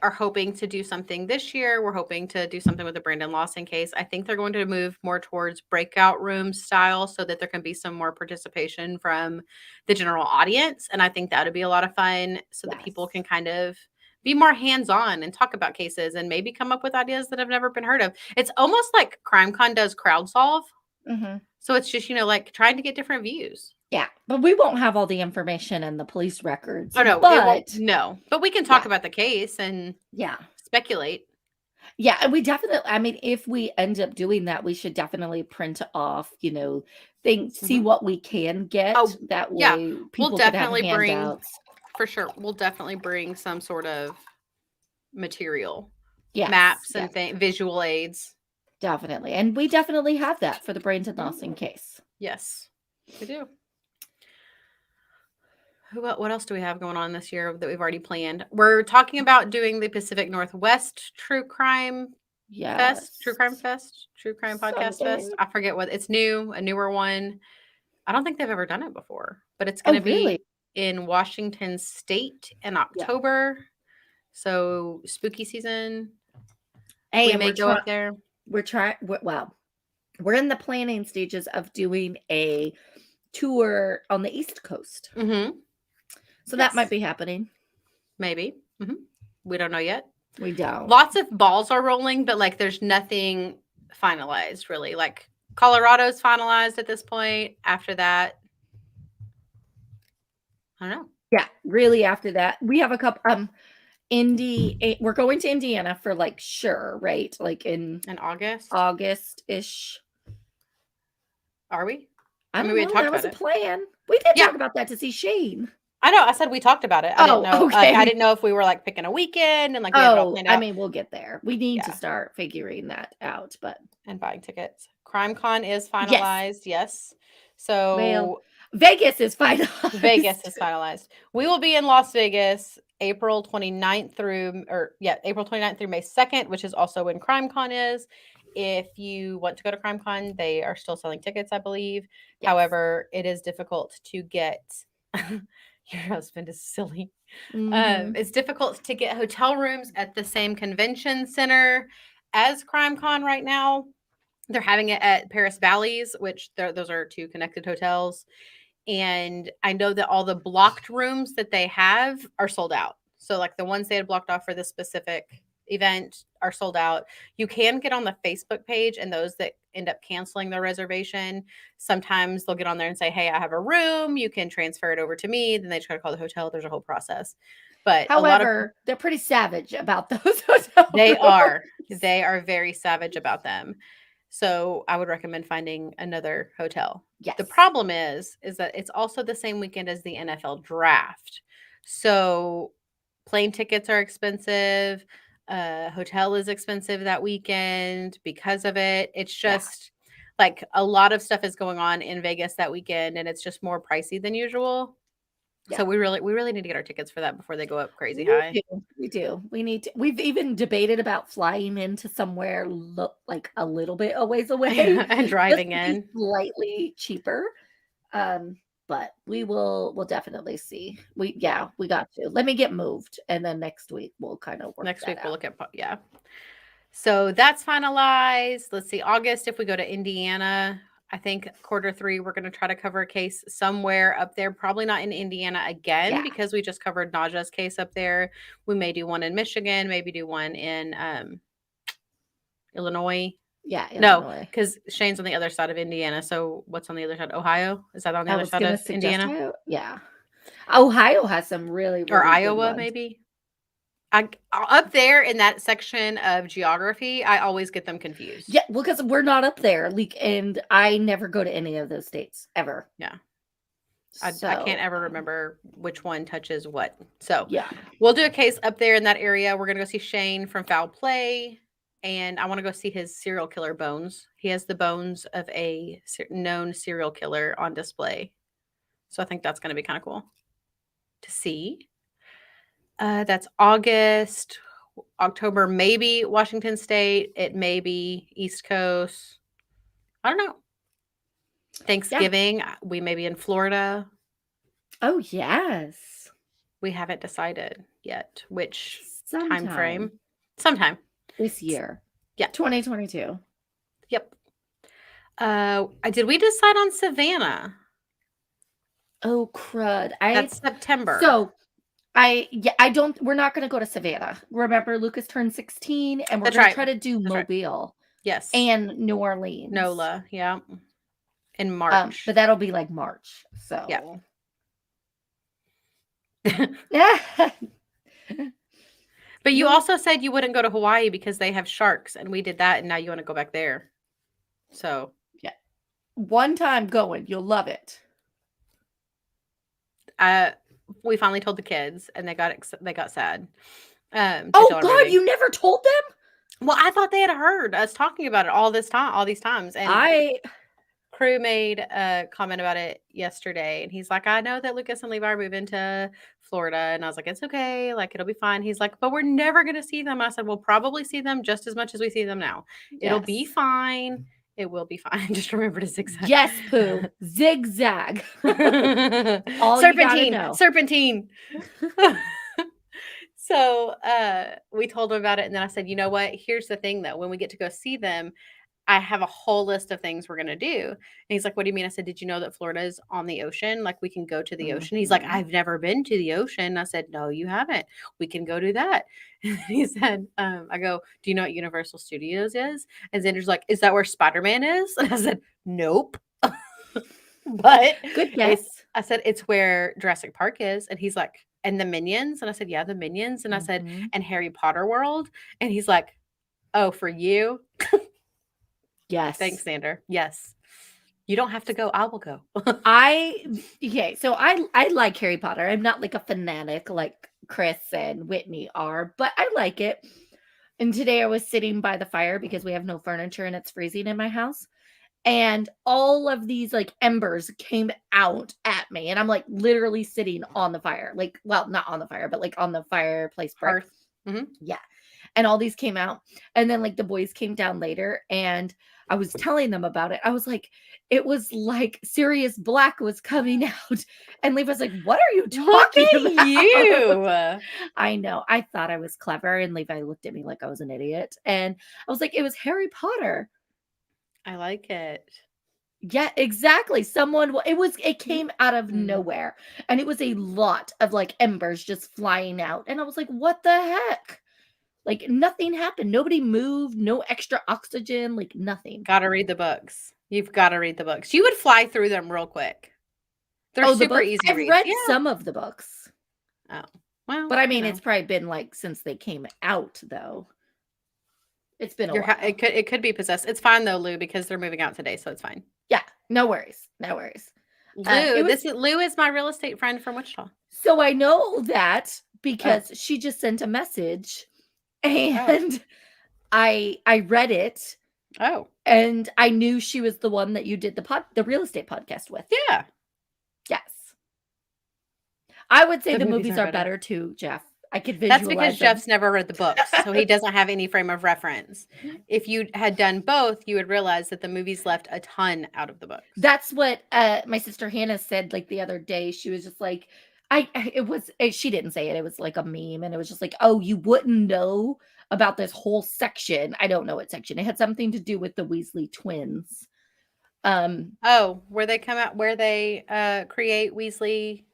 are hoping to do something this year. We're hoping to do something with the Brandon Lawson case. I think they're going to move more towards breakout room style so that there can be some more participation from the general audience. And I think that would be a lot of fun so that people Yes. can kind of be more hands-on and talk about cases and maybe come up with ideas that have never been heard of. It's almost like CrimeCon does crowd solve. Mhm. So it's just, like trying to get different views. Yeah, but we won't have all the information and the police records, Oh, no, it won't. but No, but we can talk yeah, about the case and yeah. speculate. Yeah, and we definitely I mean, if we end up doing that, we should definitely print off, things, see Mhm. what we can get. Oh, That yeah. way We'll people can have definitely bring, handouts. for sure, we'll definitely bring some sort of material, Yes, maps yeah, and visual aids. definitely. And we definitely have that for the Brandon Mhm. Lawson case. Yes, we do. What else do we have going on this year that we've already planned? We're talking about doing the Pacific Northwest True Crime Fest, True Yes. Crime Fest, True Crime Podcast Fest. Someday. I forget what it's new, a newer one. I don't think they've ever done it before, but it's going Oh, to really? be in Washington State in Yeah. October. So spooky season. Hey, We and may go up there. well, we're in the planning stages of doing a tour on the East Coast. Mm-hmm. So that might Yes, be happening. maybe. Mm-hmm. We don't know yet. We don't. Lots of balls are rolling, but like there's nothing finalized really. Like Colorado's finalized at this point. After that, I don't know. Yeah, really after that. We have a couple we're going to Indiana for like sure, right? Like in In August, August-ish. are we? I I mean, don't we had know. talked That was about a it. plan. We did Yeah, talk about that to see Shane. I know. I said we talked about it. I didn't Oh, know. Like, I okay. didn't know if we were like picking a weekend and like we had it all Oh, planned I out. mean, we'll get there. We need to Yeah, start figuring that out, but and buying tickets. CrimeCon is yes. finalized. Yes. Well, So Vegas is Vegas finalized. is finalized. We will be in Las Vegas April 29th April 29th through May 2nd, which is also when CrimeCon is. If you want to go to CrimeCon, they are still selling tickets, I believe. Yes. However, it is difficult to get Your husband is silly. Mhm. It's difficult to get hotel rooms at the same convention center as CrimeCon right now. They're having it at Paris Bally's, which those are two connected hotels. And I know that all the blocked rooms that they have are sold out. So, like the ones they had blocked off for this specific event are sold out. You can get on the Facebook page, and those that end up canceling their reservation, sometimes they'll get on there and say, "Hey, I have a room. You can transfer it over to me." Then they try to call the hotel. There's a whole process. But a lot of However, they're pretty savage about those hotel they are. rooms. They are very savage about them. So I would recommend finding another hotel. The Yes. problem is that it's also the same weekend as the NFL draft. So plane tickets are expensive. Hotel is expensive that weekend because of it. It's Yeah. just like a lot of stuff is going on in Vegas that weekend, and it's just more pricey than usual. Yeah. So we really need to get our tickets for that before they go up crazy We high. do. We do. We need to we've even debated about flying into somewhere like a little bit a ways away And just driving to be in. slightly cheaper. But we'll definitely see. We got to. Let me get moved and then next week we'll kind of work Next that week we'll out. look at yeah. So that's finalized. Let's see, August, if we go to Indiana, I think quarter 3, we're going to try to cover a case somewhere up there. Probably not in Indiana again Yeah. because we just covered Naja's case up there. We may do one in Michigan, maybe do one in Illinois. Yeah, No, Illinois. because Shane's on the other side of Indiana. So what's on the other side? Ohio? Is that on the I other was side gonna of suggest Indiana? Ohio. Yeah. Ohio has some really, Or really good Iowa, ones. maybe? Up there in that section of geography, I always get them confused. Yeah, well, because we're not up there, like, and I never go to any of those states ever. Yeah. I can't So, ever remember which one touches what. So yeah. we'll do a case up there in that area. We're going to go see Shane from Foul Play. And I want to go see his serial killer bones. He has the bones of a known serial killer on display. So I think that's going to be kind of cool to see. That's August. October, maybe Washington State. It may be East Coast. I don't know. Yeah. Thanksgiving, we may be in Florida. Oh, yes. We haven't decided yet which time frame. Sometime Sometime. this year. Yeah. 2022. Yep. Did we decide on Savannah? Oh, crud. That's September. So, we're not gonna go to Savannah. Remember, Lucas turned 16, and we're That's gonna right. try to do That's right. Mobile Yes. and New Orleans. NOLA, yeah. In March. But that'll be like March. So yeah. But you also said you wouldn't go to Hawaii because they have sharks, and we did that, and now you want to go back there. So yeah, one time going, you'll love it. We finally told the kids, and they got sad. Oh God, you never told them? Well, I thought they had heard us talking about it all these times, and Crew made a comment about it yesterday, and he's like, I know that Lucas and Levi are moving to Florida, and I was like, it's okay, like it'll be fine. He's like, but we're never gonna see them. I said, we'll probably see them just as much as we see them now. It'll be fine. It will be fine. Just remember to zigzag. Yes, Pooh. Zigzag. Serpentine. So we told him about it, and then I said, you know what? Here's the thing, though. When we get to go see them, I have a whole list of things we're going to do. And he's like, what do you mean? I said, did you know that Florida is on the ocean? Like, we can go to the ocean. He's like, I've never been to the ocean. I said, no, you haven't. We can go do that. And he said, I go, do you know what Universal Studios is? And Xander's like, is that where Spider-Man is? And I said, nope. But good guess. I said, it's where Jurassic Park is. And he's like, and the Minions? And I said, yeah, the Minions. And I said, and Harry Potter World? And he's like, oh, for you? Yes. Thanks, Xander. Yes. You don't have to go. I will go. So I like Harry Potter. I'm not like a fanatic like Chris and Whitney are, but I like it. And today I was sitting by the fire because we have no furniture and it's freezing in my house. And all of these like embers came out at me. And I'm like literally sitting on the fire. Like, well, not on the fire, but like on the fireplace brick. Mm-hmm. Yeah. and all these came out. And then like the boys came down later, and I was telling them about it. I was like, it was like Sirius Black was coming out. And Levi's like, what are you Look talking at about? you. I know. I thought I was clever, and Levi looked at me like I was an idiot. And I was like, it was Harry Potter. I like it. Yeah, exactly. It came out of Mhm. nowhere. And it was a lot of like embers just flying out. And I was like, what the heck? Like nothing happened. Nobody moved, no extra oxygen, like nothing. Gotta read the books. You've got to read the books. You would fly through them real quick. They're Oh, the super books? easy I've reads. read Yeah. some of the books. Oh, well. But I mean, it's probably been like since they came out, though. It's been a while. It could be possessed. It's fine though, Lou, because they're moving out today, so it's fine. Yeah, no worries. No worries. Lou is my real estate friend from Wichita. So I know that because she just sent a message, and I read it. Oh. And I knew she was the one that you did the real estate podcast with. Yeah. Yes. I would say the movies are better too, Jeff. I could visualize That's because Jeff's never read the books, so he doesn't have any frame of reference. If you had done both, you would realize that the movies left a ton out of the books. That's what my sister Hannah said like the other day. She was just like, she didn't say it. It was like a meme, and it was just like, oh, you wouldn't know about this whole section. I don't know what section. It had something to do with the Weasley twins. Where they come out, where they create Weasley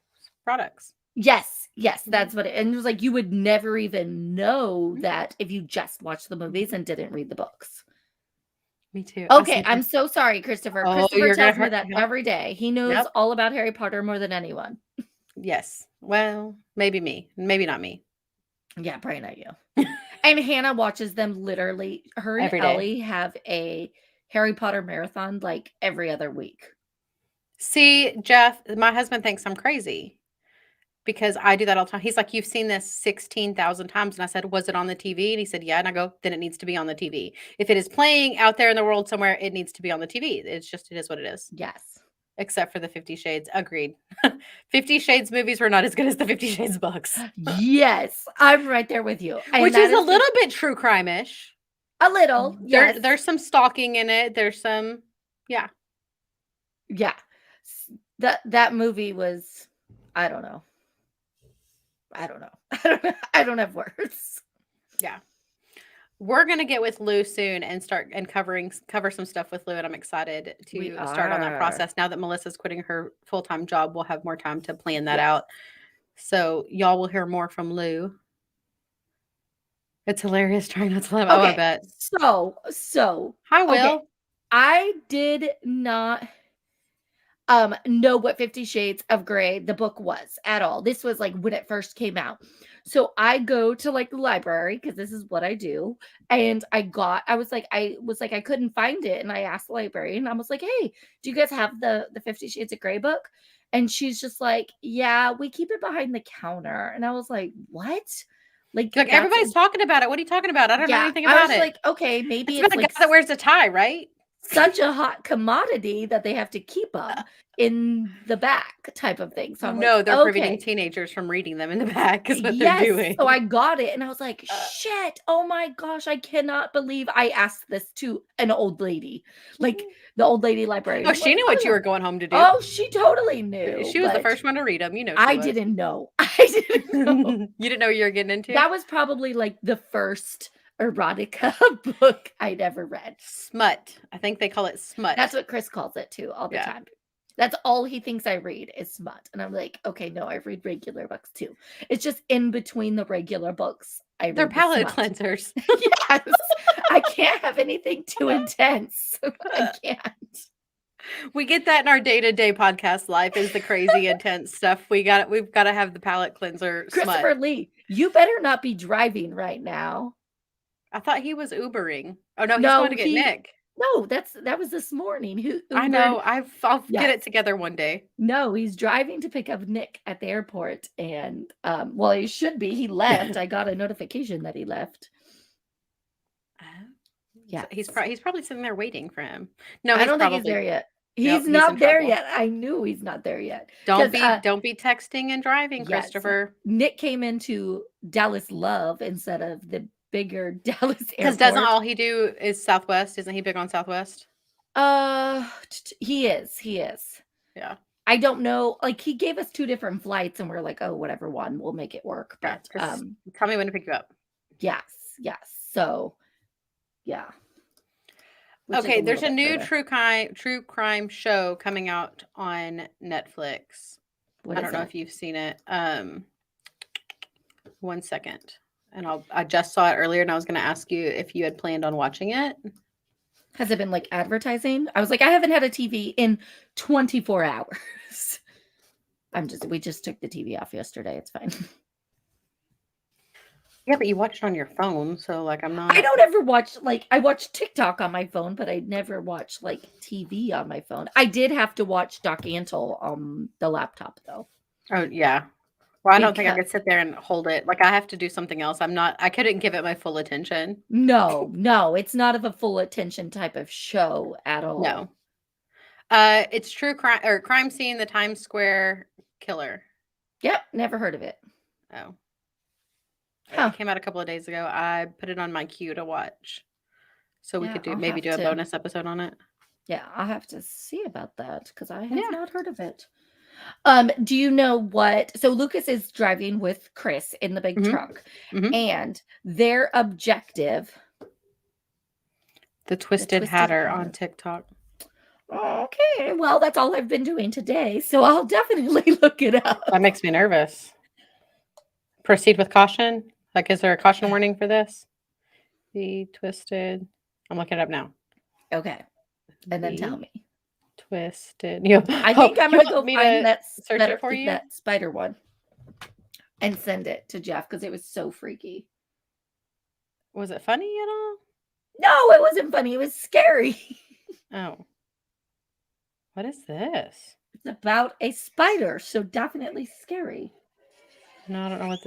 products. Yes, that's what and it was like you would never even know that if you just watched the movies and didn't read the books. Me too. Okay, I'm so sorry, Christopher. Christopher tells me that every day. He knows all about Harry Potter more than anyone. Yes. Well, maybe me. Maybe not me. Yeah, probably not you. And Hannah watches them literally. Her and Ellie have a Harry Potter marathon like every other week. See, Jeff, my husband thinks I'm crazy because I do that all the time. He's like, you've seen this 16,000 times. And I said, was it on the TV? And he said, yeah. And I go, then it needs to be on the TV. If it is playing out there in the world somewhere, it needs to be on the TV. It is what it is. Yes. Except for the 50 Shades. Agreed. 50 Shades movies were not as good as the 50 Shades books. Yes, I'm right there with you. Which is a little bit true crime-ish. A little, yes. There's some stalking in it. There's some, yeah. Yeah. That movie was, I don't know. I don't have words. Yeah. We're going to get with Lou soon and start and cover some stuff with Lou. And I'm excited to start on that process. Now that Melissa's quitting her full-time job, we'll have more time to plan that out. So y'all will hear more from Lou. It's hilarious trying not to laugh. Okay. Oh, I bet. So. Hi, Will. Okay. I did not know what 50 Shades of Grey, the book was at all. This was like when it first came out. So I go to like the library because this is what I do. And I was like, I couldn't find it. And I asked the librarian, I was like, hey, do you guys have the 50 Shades of Grey book? And she's just like, yeah, we keep it behind the counter. And I was like, what? Like everybody's talking about it. What are you talking about? I don't know anything about it. I was like, okay, maybe it's like a guy that wears a tie, right? Such a hot commodity that they have to keep them in the back type of thing. So they're preventing teenagers from reading them in the back is what they're doing. So I got it and I was like, shit, oh my gosh, I cannot believe I asked this to an old lady, like the old lady librarian. Oh, she knew what you were going home to do. Oh, she totally knew. She was the first one to read them. I didn't know. I didn't know. You didn't know what you were getting into? That was probably like the first erotica book I'd ever read. Smut. I think they call it smut. That's what Chris calls it too all the time. That's all he thinks I read is smut. And I'm like, okay, no, I read regular books too. It's just in between the regular books. They're palate cleansers. Yes. I can't have anything too intense. I can't. We get that in our day-to-day podcast life is the crazy intense stuff. We've got to have the palate cleanser. Christopher Lee, you better not be driving right now. I thought he was Ubering. Oh no, he's going to get Nick. No, that was this morning. I know. I'll get it together one day. No, he's driving to pick up Nick at the airport, and well, he should be. He left. I got a notification that he left. Yeah, he's probably sitting there waiting for him. No, I don't think he's there yet. He's not there yet. I knew he's not there yet. Don't be texting and driving, Christopher. Nick came into Dallas Love instead of the bigger Dallas Because doesn't airport. all he do is Southwest? Isn't he big on Southwest? He is. He is. Yeah. I don't know. Like he gave us 2 different flights and we're like, "Oh, whatever one, we'll make it work." Yeah. But Just tell me when to pick you up. yes, yes. So, yeah, which is a Okay, little there's a bit new further. true crime show coming out on Netflix. What I is don't know it? if you've seen it. One second. And I just saw it earlier and I was going to ask you if you had planned on watching it. Has it been like advertising? I was like, I haven't had a TV in 24 hours. We just took the TV off yesterday. It's fine. Yeah, but you watched it on your phone, so like I'm I not. don't ever watch, like, I watch TikTok on my phone, but I never watch like TV on my phone. I did have to watch Doc Antle on the laptop though. Oh yeah. Well, I don't think I Because could sit there and hold it. Like I have to do something else. I couldn't give it my full attention. no, it's not of a full attention type of show at all. No. It's true crime or crime scene, the Times Square killer. Yep, never heard of it. Oh. Huh. It came out a couple of days ago. I put it on my queue to watch. So we Yeah, could I'll maybe have do a to. bonus episode on it. Yeah, I'll have to see about that because I have Yeah. not heard of it. Do you know what? So Lucas is driving with Chris in the big Mhm. truck, Mhm. and their objective, The Twisted Hatter on Hatter. TikTok. Okay, well, that's all I've been doing today, so I'll definitely look it up. That makes me nervous. Proceed with caution. Like, is there a caution warning for this? The Twisted. I'm looking it up now. Okay, and then tell The me. Twisted. You. I think I'm you gonna want go me find to search it for you? that spider one and send it to Jeff because it was so freaky. Was it funny at all? No, it wasn't funny. It was scary. Oh. What is this? It's about a spider, so definitely scary. No, I don't know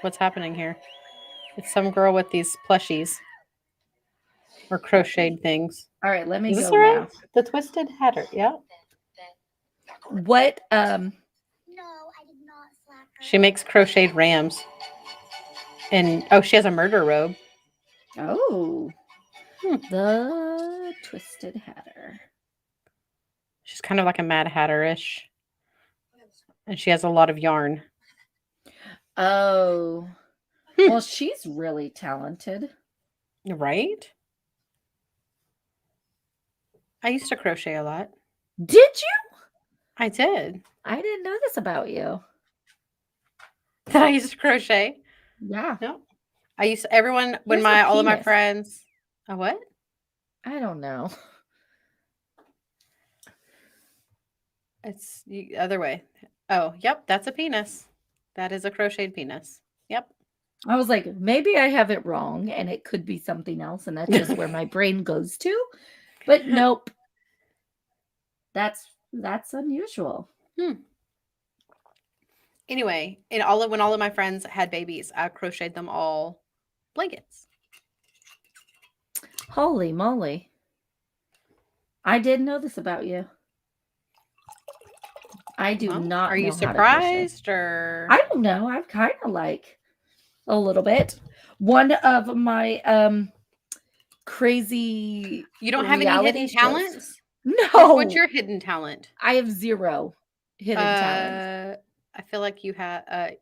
what's happening here. It's some girl with these plushies or crocheted things. All right, let me Is this go all now. right? The Twisted Hatter. Yeah. What No, I did not slap her. She makes crocheted rams. And oh, she has a murder robe. Oh. Hmm. The Twisted Hatter. She's kind of like a Mad Hatter-ish. And she has a lot of yarn. Oh. Well, she's really talented. Right? I used to crochet a lot. Did you? I did. I didn't know this about you. Did I used to crochet? Yeah. No. I used to, everyone when Here's a all of my penis. friends. A what? I don't know. It's the other way. Oh, yep, that's a penis. That is a crocheted penis. Yep. I was like, maybe I have it wrong and it could be something else, and that's just where my brain goes to. But nope. That's unusual. Anyway, when all of my friends had babies, I crocheted them all blankets. Holy moly. I didn't know this about you. I do Well, not are know you how to crochet. surprised or I don't know. I've kind of like a little bit. One of my crazy you don't have any reality hidden shows. talents? No. What's your hidden talent? I have 0 hidden talent. I feel like you have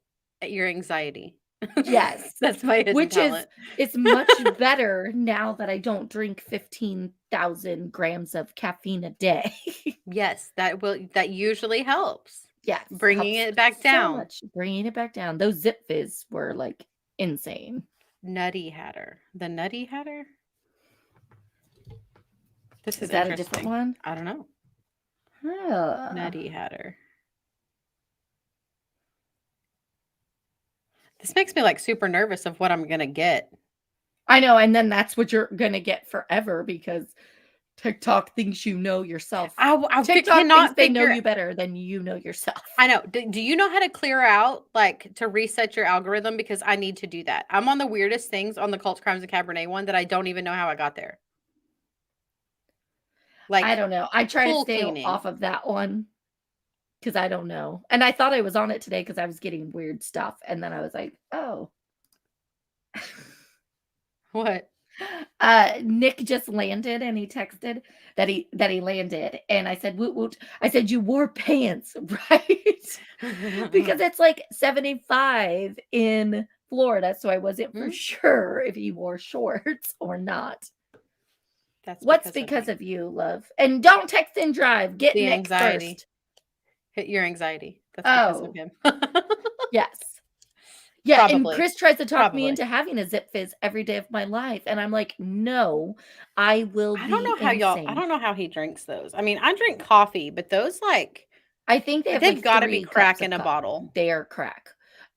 your anxiety. Yes. That's my hidden Which talent. it's much better now that I don't drink 15,000 grams of caffeine a day. Yes, that usually helps. Yes. Bringing helps it back so down. much. Bringing it back down. Those Zip Fizz were like insane. Nutty Hatter. The Nutty Hatter? This Is that a different one? I don't know. Huh. Nutty Hatter. This makes me like super nervous of what I'm gonna get. I know, and then that's what you're gonna get forever because TikTok thinks you know yourself. I TikTok cannot thinks they know figure. you better than you know yourself. I know. Do you know how to clear out, like, to reset your algorithm? Because I need to do that. I'm on the weirdest things on the Cult Crimes and Cabernet one that I don't even know how I got there. Like, I don't know. I try to full stay cleaning. off of that one because I don't know. And I thought I was on it today because I was getting weird stuff, and then I was like, oh. What? Nick just landed and he texted that he landed, and I said, "Woot woot." I said, "You wore pants, right?" Because it's like 75 in Florida, so I wasn't for Hmm? sure if he wore shorts or not. That's What's because because of you, love? And don't text and drive. Get the Nick anxiety. first. Hit your anxiety. That's because of Oh, him. yes. Yeah, and Probably. Chris tries to talk me Probably. into having a Zip Fizz every day of my life, and I'm like, "No, I will I don't be know how I insane." don't know how he drinks those. I mean, I drink coffee, but those like I think they have they've like got to be 3 cups crack of in a coffee. bottle. They are crack.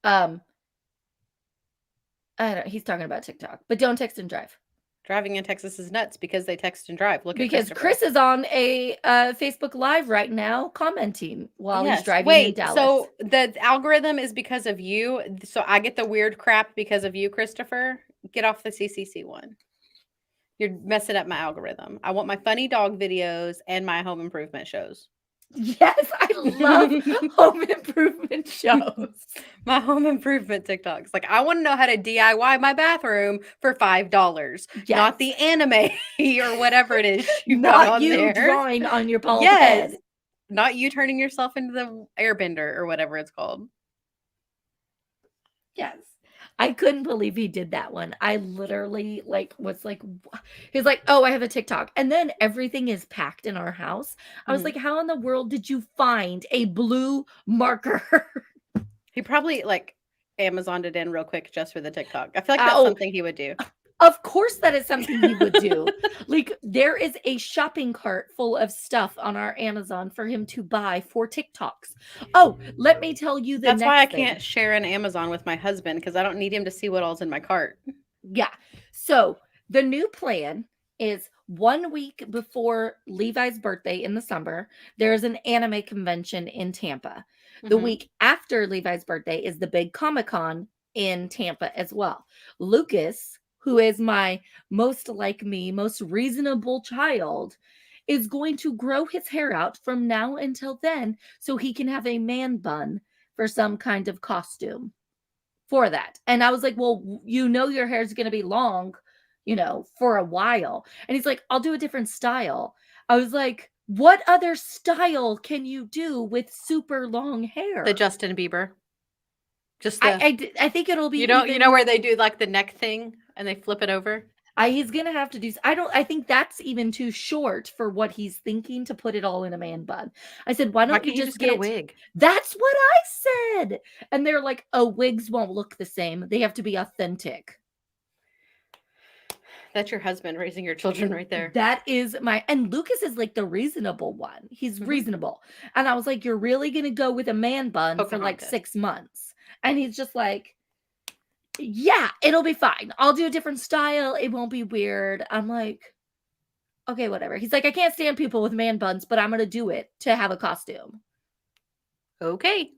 Um, I don't he's talking about TikTok, but don't text and drive. Driving in Texas is nuts because they text and drive. Look at Because Christopher. Chris is on a Facebook Live right now commenting while he's Yes. driving in Wait, Dallas. so the algorithm is because of you. So I get the weird crap because of you, Christopher. Get off the CCC one. You're messing up my algorithm. I want my funny dog videos and my home improvement shows. Yes, I love home improvement shows. My home improvement TikToks. Like, I want to know how to DIY my bathroom for $5, Yes. not the anime or whatever it is you got Not on you there. drawing on your bald Yes, head. not you turning yourself into the airbender or whatever it's called. Yes. I couldn't believe he did that one. I literally was like, he's like, "Oh, I have a TikTok." And then everything is packed in our house. I was Mhm. like, "How in the world did you find a blue marker?" He probably like Amazoned it in real quick just for the TikTok. I feel like that's Oh, something he would do. of course that is something he would do. Like, there is a shopping cart full of stuff on our Amazon for him to buy for TikToks. Oh, let me tell you the That's why I next thing. can't share an Amazon with my husband because I don't need him to see what all's in my cart. Yeah. So the new plan is 1 week before Levi's birthday in the summer, there's an anime convention in Tampa. The Mhm. week after Levi's birthday is the big Comic-Con in Tampa as well. Lucas, who is my most like me, most reasonable child, is going to grow his hair out from now until then so he can have a man bun for some kind of costume for that. And I was like, "Well, your hair's going to be long, for a while." And he's like, "I'll do a different style." I was like, "What other style can you do with super long hair?" The Justin Bieber. Just the I think it'll be you know even, where they do like the neck thing and they flip it over? he's going to have to do I think that's even too short for what he's thinking to put it all in a man bun. I said, "Why Why don't you can't you just just get a get." wig? That's what I said. And they're like, "Oh, wigs won't look the same. They have to be authentic." That's your husband raising your children right there. That is and Lucas is like the reasonable one. He's Mhm. reasonable. And I was like, "You're really going to go with a man bun for like Pocahontas. 6 months." And he's just like, "Yeah, it'll be fine. I'll do a different style. It won't be weird." I'm like, "Okay, whatever." He's like, "I can't stand people with man buns, but I'm going to do it to have a costume." Okay.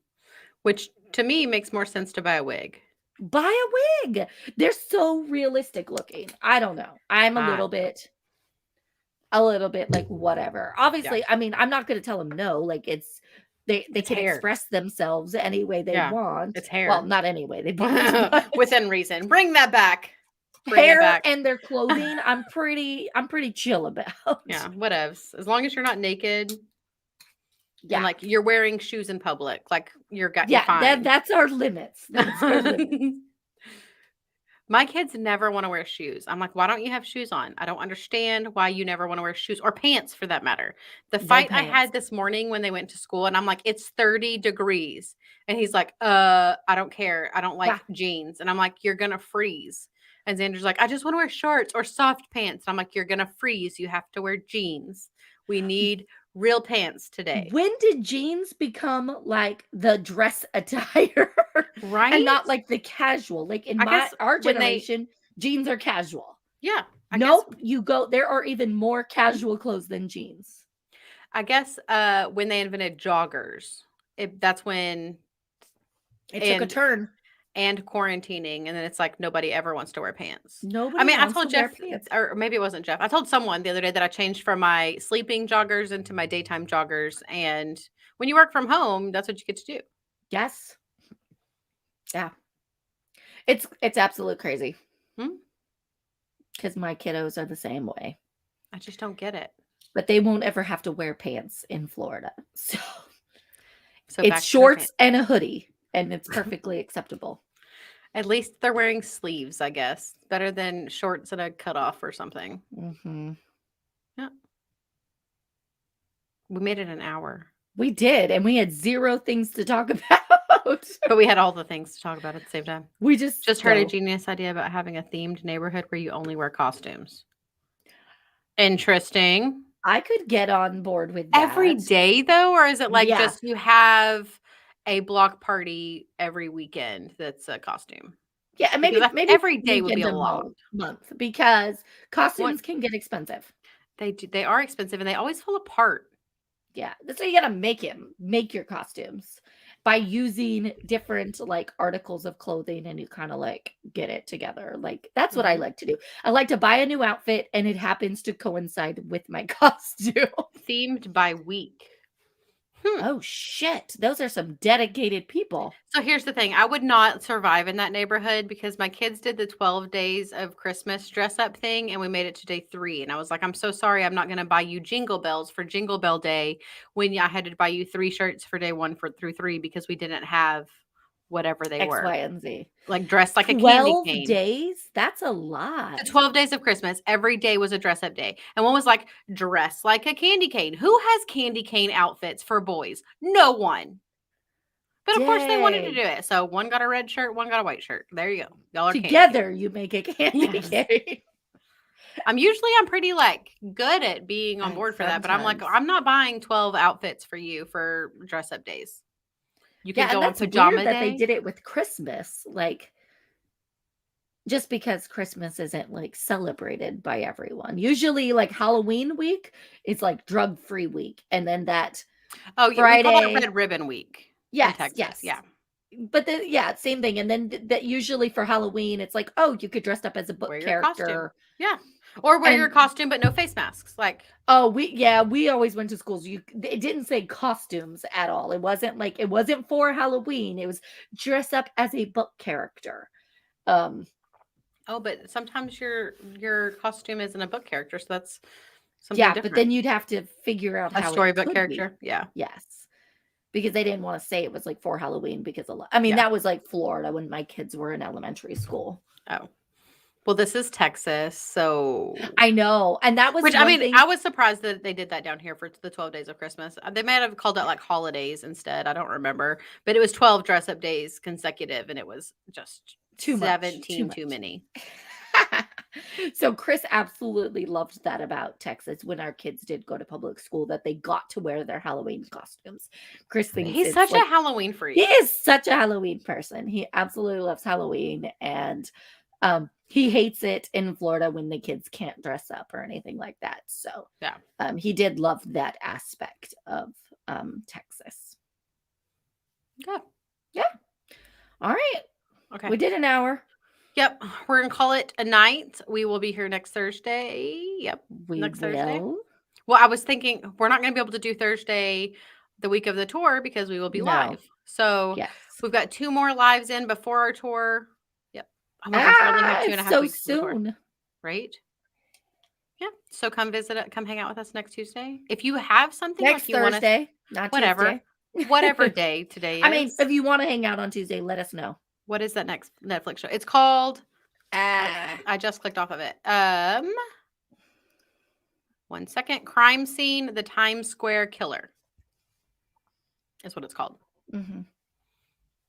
Which to me makes more sense to buy a wig. Buy a wig. They're so realistic looking. I don't know. I'm a little bit like whatever. Obviously, I mean, I'm not going to tell them no. Like they It's can hair. express themselves any way they Yeah, want. it's hair. Well, not any way they want. But Within reason. Bring that back. Bring it hair back. and their clothing, I'm pretty chill about. Yeah, whatevs. As long as you're not naked Yeah. and like you're wearing shoes in public, like you're Yeah, fine. that's our limits. That's our limits. My kids never want to wear shoes. I'm like, why don't you have shoes on? I don't understand why you never want to wear shoes or pants for that matter. The No fight I pants. had this morning when they went to school, and I'm like, it's 30 degrees. And he's like, I don't care. I don't like jeans. And I'm like, you're going to freeze. And Xander's like, I just want to wear shorts or soft pants. And I'm like, you're going to freeze. You have to wear jeans. We need real pants today. When did jeans become like the dress attire? Right? And not like the casual. Like in our generation, jeans are casual. Yeah. Nope. There are even more casual clothes than jeans. I guess when they invented joggers, that's when it took a turn. And quarantining, and then it's like nobody ever wants to wear pants. Nobody. I mean, I told Jeff, or maybe it wasn't Jeff. I told someone the other day that I changed from my sleeping joggers into my daytime joggers. And when you work from home, that's what you get to do. Yes. Yeah. It's absolute crazy. because my kiddos are the same way. I just don't get it. But they won't ever have to wear pants in Florida. So So it's back to their shorts pants. and a hoodie, and it's perfectly acceptable. At least they're wearing sleeves, I guess. Better than shorts and a cutoff or something. Hmm. We made it an hour. We did, and we had 0 things to talk about. But we had all the things to talk about at the same time. We just heard a go. genius idea about having a themed neighborhood where you only wear costumes. Interesting. I could get on board with that. Every day, though? Or is it like Yeah. just you have a block party every weekend that's a costume? Yeah, and maybe Because maybe every day would be weekend a lot. month because costumes can get expensive. They are expensive and they always fall apart. Yeah, so you gotta make your costumes by using different like articles of clothing, and you kind of like get it together. Like that's what I like to do. I like to buy a new outfit, and it happens to coincide with my costume. Themed by week. Oh shit, those are some dedicated people. So here's the thing. I would not survive in that neighborhood because my kids did the 12 days of Christmas dress up thing and we made it to day 3. And I was like, I'm so sorry. I'm not going to buy you jingle bells for Jingle Bell Day when I had to buy you 3 shirts for day 1 through 3 because we didn't have whatever they X, were. Y, and Z. Like dressed like a candy 12 cane. days? That's a lot. The 12 days of Christmas, every day was a dress up day. And one was like, dress like a candy cane. Who has candy cane outfits for boys? No one. But of course they wanted to do it. So one got a red shirt, one got a white shirt. There you go. Y'all are together you make a candy cane. I'm pretty like good at being on board for that. But I'm like, I'm not buying 12 outfits for you for dress up days. You can go on pajama day. That they did it with Christmas, like just because Christmas isn't like celebrated by everyone. Usually, like Halloween week is like drug-free week, and then that Friday, we call that Red Ribbon Week. Yes, in Texas. yes, yeah. But same thing. And then that usually for Halloween, it's like, oh, you could dress up as a book character. Yeah. Or wear your costume, but no face masks. Like, we always went to schools. It didn't say costumes at all. It wasn't for Halloween. It was dress up as a book character. But sometimes your costume isn't a book character, so that's something different. But then you'd have to figure out a storybook character. Be. Yeah. Yes. Because they didn't want to say it was like for Halloween because that was like Florida when my kids were in elementary school. Oh. Well, this is Texas, so I know. And that was I was surprised that they did that down here for the 12 days of Christmas. They might have called it like holidays instead. I don't remember. But it was 12 dress up days consecutive and it was just 17 too many. So Chris absolutely loved that about Texas when our kids did go to public school, that they got to wear their Halloween costumes. Chris thinks he's such a Halloween freak. He is such a Halloween person. He absolutely loves Halloween, and he hates it in Florida when the kids can't dress up or anything like that. So he did love that aspect of Texas. Okay. Yeah. All right. Okay. We did an hour. Yep. We're going to call it a night. We will be here next Thursday. Yep. Thursday. Well, I was thinking we're not going to be able to do Thursday the week of the tour because we will be live. So we've got 2 more lives in before our tour. Yep. Oh my gosh, I only have 2.5 weeks soon. Right? Yeah. So come hang out with us next Tuesday. If you have something next Thursday, not whatever, Tuesday. Whatever day today is. I mean, if you want to hang out on Tuesday, let us know. What is that next Netflix show? It's called I just clicked off of it. 1 second. Crime Scene: The Times Square Killer is what it's called. Mm-hmm.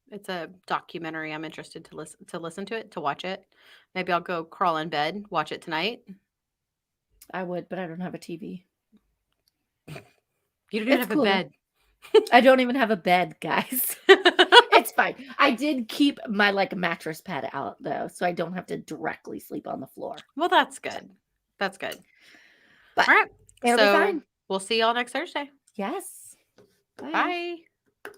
It's a documentary. I'm interested to listen to it, to watch it. Maybe I'll go crawl in bed, watch it tonight. I would, but I don't have a TV. You don't even have a bed. I don't even have a bed, guys. It's fine. I did keep my mattress pad out though, so I don't have to directly sleep on the floor. Well, that's good. That's good. But all right. It'll be fine. We'll see y'all next Thursday. Yes. Bye.